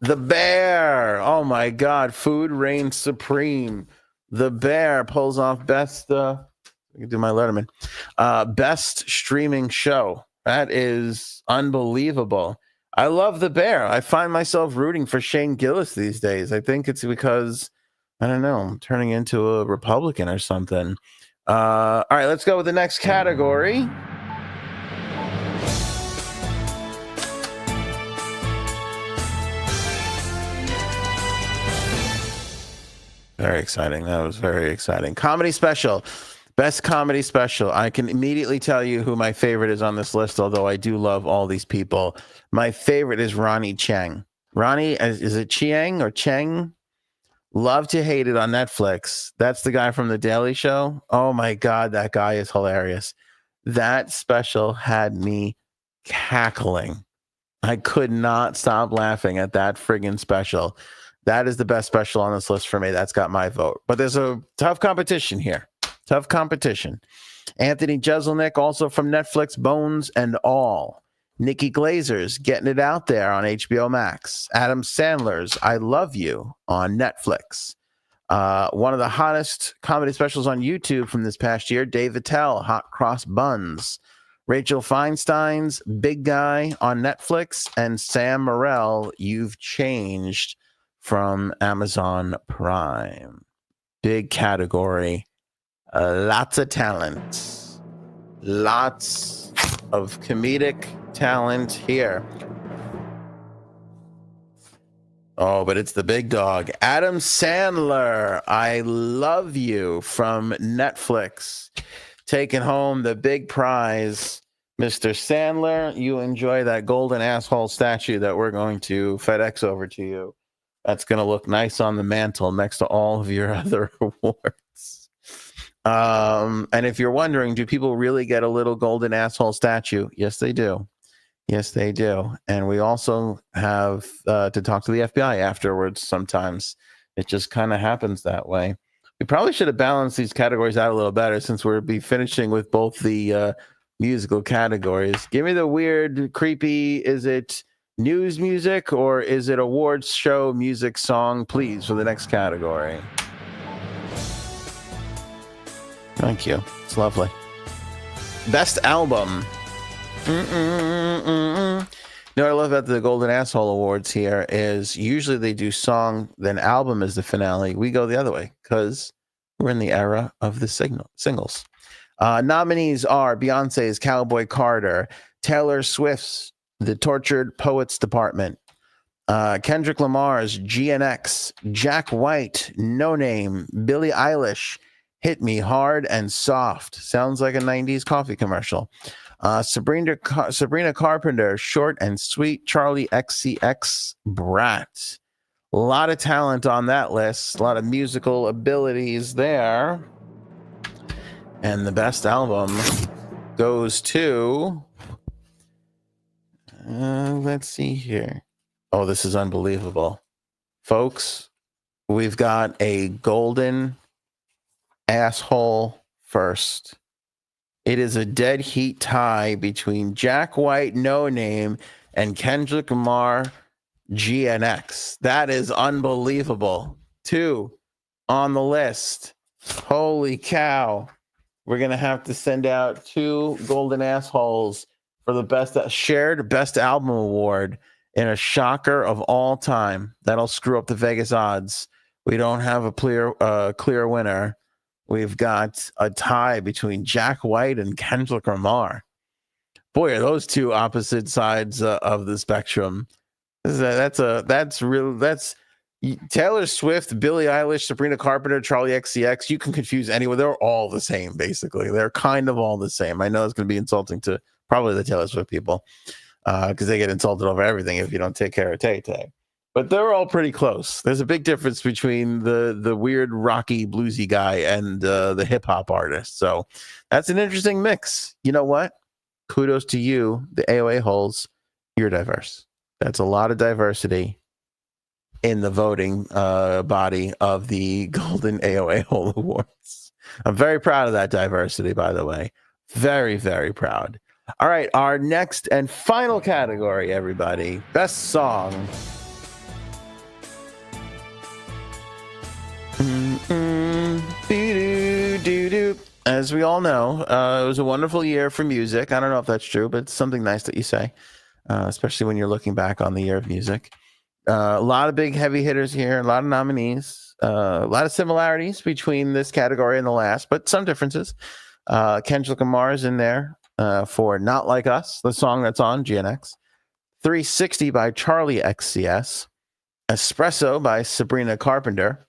The Bear. Oh my God. Food reigns supreme. The Bear pulls off best, I can do my Letterman. Best streaming show. That is unbelievable. I love The Bear. I find myself rooting for Shane Gillis these days. I think it's because, I don't know, I'm turning into a Republican or something. All right, let's go with the next category. Very exciting. That was very exciting. Comedy special. Best comedy special. I can immediately tell you who my favorite is on this list, although I do love all these people. My favorite is Ronnie Chang. Ronnie, is it Chiang or Cheng? Love to Hate It on Netflix. That's the guy from The Daily Show. Oh my God, that guy is hilarious. That special had me cackling. I could not stop laughing at that friggin' special. That is the best special on this list for me. That's got my vote. But there's a tough competition here. Tough competition. Anthony Jeselnik, also from Netflix, Bones and All. Nikki Glazer's Getting It Out There on HBO Max. Adam Sandler's I Love You on Netflix. One of the hottest comedy specials on YouTube from this past year, Dave Attell, Hot Cross Buns. Rachel Feinstein's Big Guy on Netflix. And Sam Morril, You've Changed from Amazon Prime. Big category. Lots of talent. Lots of comedic talent here. Oh, but it's the big dog. Adam Sandler, I Love You from Netflix. Taking home the big prize. Mr. Sandler, you enjoy that golden asshole statue that we're going to FedEx over to you. That's going to look nice on the mantle next to all of your other awards. And if you're wondering, do people really get a little golden asshole statue? Yes, they do. Yes, they do. And we also have to talk to the FBI afterwards sometimes. It just kind of happens that way. We probably should have balanced these categories out a little better since we'll be finishing with both the musical categories. Give me the weird, creepy, is it news music or is it awards show music song, please, for the next category? Thank you. It's lovely. Best album. You know what I love about the Golden Asshole Awards here is usually they do song, then album is the finale. We go the other way because we're in the era of the singles. Nominees are Beyonce's Cowboy Carter, Taylor Swift's The Tortured Poets Department, Kendrick Lamar's GNX, Jack White, No Name, Billie Eilish, Hit Me Hard and Soft. Sounds like a 90s coffee commercial. Sabrina Carpenter, Short and Sweet, Charlie XCX, Brat. A lot of talent on that list. A lot of musical abilities there. And the best album goes to... let's see here. Oh, this is unbelievable. Folks, we've got a golden asshole first. It is a dead heat tie between Jack White, No Name, and Kendrick Lamar, GNX. That is unbelievable. 2 on the list. Holy cow. We're going to have to send out 2 golden assholes for the shared best album award in a shocker of all time. That'll screw up the Vegas odds. We don't have a clear winner. We've got a tie between Jack White and Kendrick Lamar. Boy, are those 2 opposite sides of the spectrum. That's Taylor Swift, Billie Eilish, Sabrina Carpenter, Charlie XCX. You can confuse anyone. They're all the same, basically. They're kind of all the same. I know it's going to be insulting to probably the Taylor Swift people because they get insulted over everything if you don't take care of Tay-Tay. But they're all pretty close. There's a big difference between the weird rocky bluesy guy and the hip hop artist. So that's an interesting mix. You know what? Kudos to you, the AOA holes. You're diverse. That's a lot of diversity in the voting body of the Golden AOA Hole Awards. I'm very proud of that diversity, by the way. Very, very proud. All right, our next and final category, everybody. Best song. As we all know, it was a wonderful year for music. I don't know if that's true, but it's something nice that you say, especially when you're looking back on the year of music. A lot of big heavy hitters here, a lot of nominees, a lot of similarities between this category and the last, but some differences. Kendrick Lamar is in there for Not Like Us, the song that's on GNX. 360 by Charlie XCS. Espresso by Sabrina Carpenter.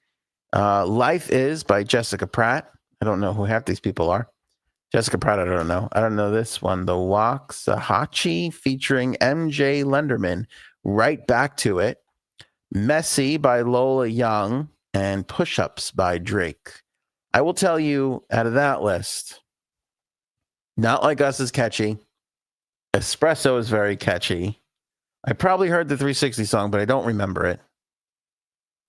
Life Is by Jessica Pratt. I don't know who half these people are. Jessica Pratt, I don't know. I don't know this one. The Waxahachie featuring MJ Lenderman. Right Back to It Messy by Lola Young, and Push Ups by Drake. I will tell you, out of that list, Not Like Us is catchy. Espresso is very catchy. I probably heard the 360 song, but I don't remember it.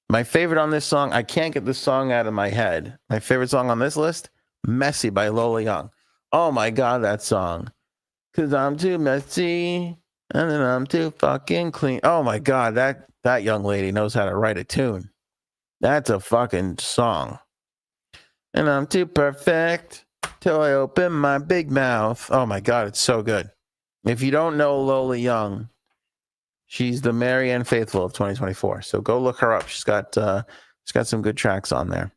My favorite on this song, I can't get this song out of my head. My favorite song on this list, Messy by Lola Young. Oh my God, that song. Cause I'm too messy and then I'm too fucking clean. Oh my God, that young lady knows how to write a tune. That's a fucking song. And I'm too perfect till I open my big mouth. Oh my God, it's so good. If you don't know Lola Young, she's the Marianne Faithfull of 2024. So go look her up. She's got some good tracks on there.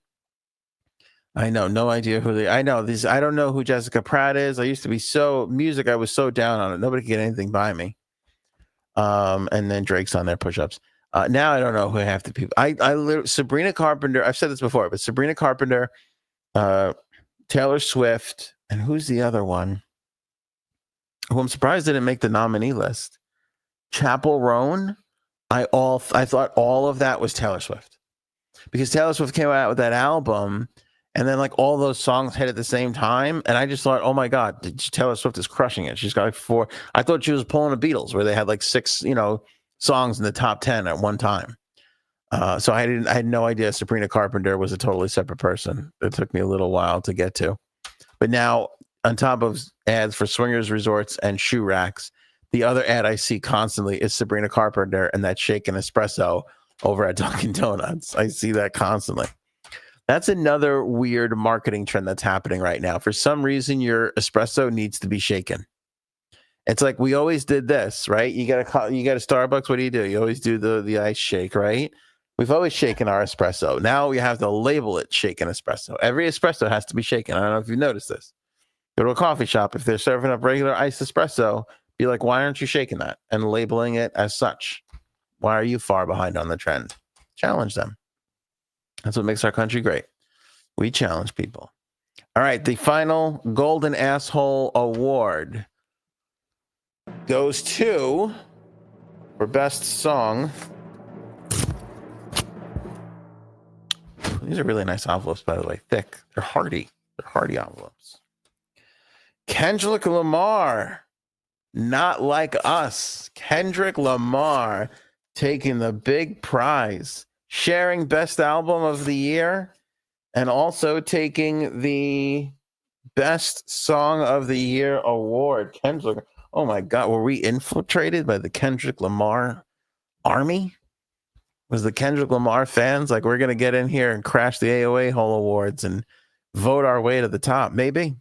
I know, no idea who I don't know who Jessica Pratt is. I used to be I was so down on it. Nobody could get anything by me. And then Drake's on there, Push Ups. Now I don't know who half the people. Sabrina Carpenter, I've said this before, but Sabrina Carpenter, Taylor Swift, and who's the other one? Who I'm surprised didn't make the nominee list. Chappell Roan. I thought all of that was Taylor Swift, because Taylor Swift came out with that album, and then like all those songs hit at the same time, and I just thought, oh my God, Taylor Swift is crushing it. She's got like 4. I thought she was pulling the Beatles, where they had like 6, songs in the top 10 at one time. So I had no idea Sabrina Carpenter was a totally separate person. It took me a little while to get to, but now on top of ads for swingers resorts and shoe racks, the other ad I see constantly is Sabrina Carpenter and that shaken espresso over at Dunkin' Donuts. I see that constantly. That's another weird marketing trend that's happening right now. For some reason, your espresso needs to be shaken. It's like we always did this, right? You got a Starbucks. What do? You always do the ice shake, right? We've always shaken our espresso. Now we have to label it shaken espresso. Every espresso has to be shaken. I don't know if you noticed this. Go to a coffee shop. If they're serving up regular iced espresso, be like, why aren't you shaking that and labeling it as such? Why are you far behind on the trend? Challenge them. That's what makes our country great. We challenge people. All right. The final Golden Asshole Award goes to, for best song. These are really nice envelopes, by the way. Thick. They're hardy. They're hardy envelopes. Kendrick Lamar, Not Like Us. Kendrick Lamar taking the big prize, sharing best album of the year, and also taking the best song of the year award. Kendrick, oh my God, were we infiltrated by the Kendrick Lamar army? Was the Kendrick Lamar fans like, we're going to get in here and crash the AOA Hall Awards and vote our way to the top? Maybe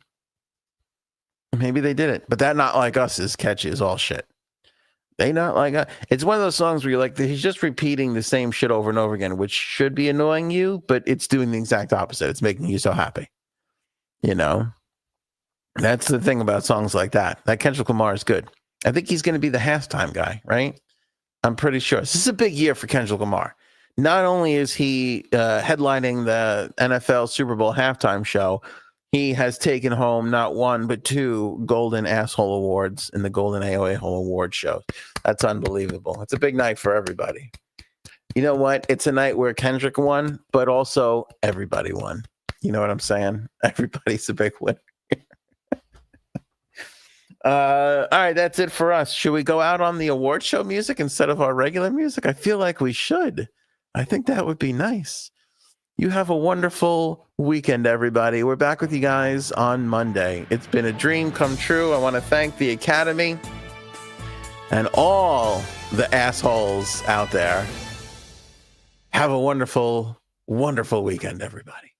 they did it, but that Not Like Us is catchy as all shit. They Not Like Us. It's one of those songs where you're like, he's just repeating the same shit over and over again, which should be annoying you, but it's doing the exact opposite. It's making you so happy. That's the thing about songs like that. That Kendrick Lamar is good. I think he's going to be the halftime guy, right? I'm pretty sure. This is a big year for Kendrick Lamar. Not only is he headlining the NFL Super Bowl halftime show, he has taken home not 1, but 2 Golden Asshole Awards in the Golden AOA Hall Award show. That's unbelievable. It's a big night for everybody. You know what? It's a night where Kendrick won, but also everybody won. You know what I'm saying? Everybody's a big winner. All right, that's it for us. Should we go out on the award show music instead of our regular music? I feel like we should. I think that would be nice. You have a wonderful weekend, everybody. We're back with you guys on Monday. It's been a dream come true. I want to thank the Academy and all the assholes out there. Have a wonderful, wonderful weekend, everybody.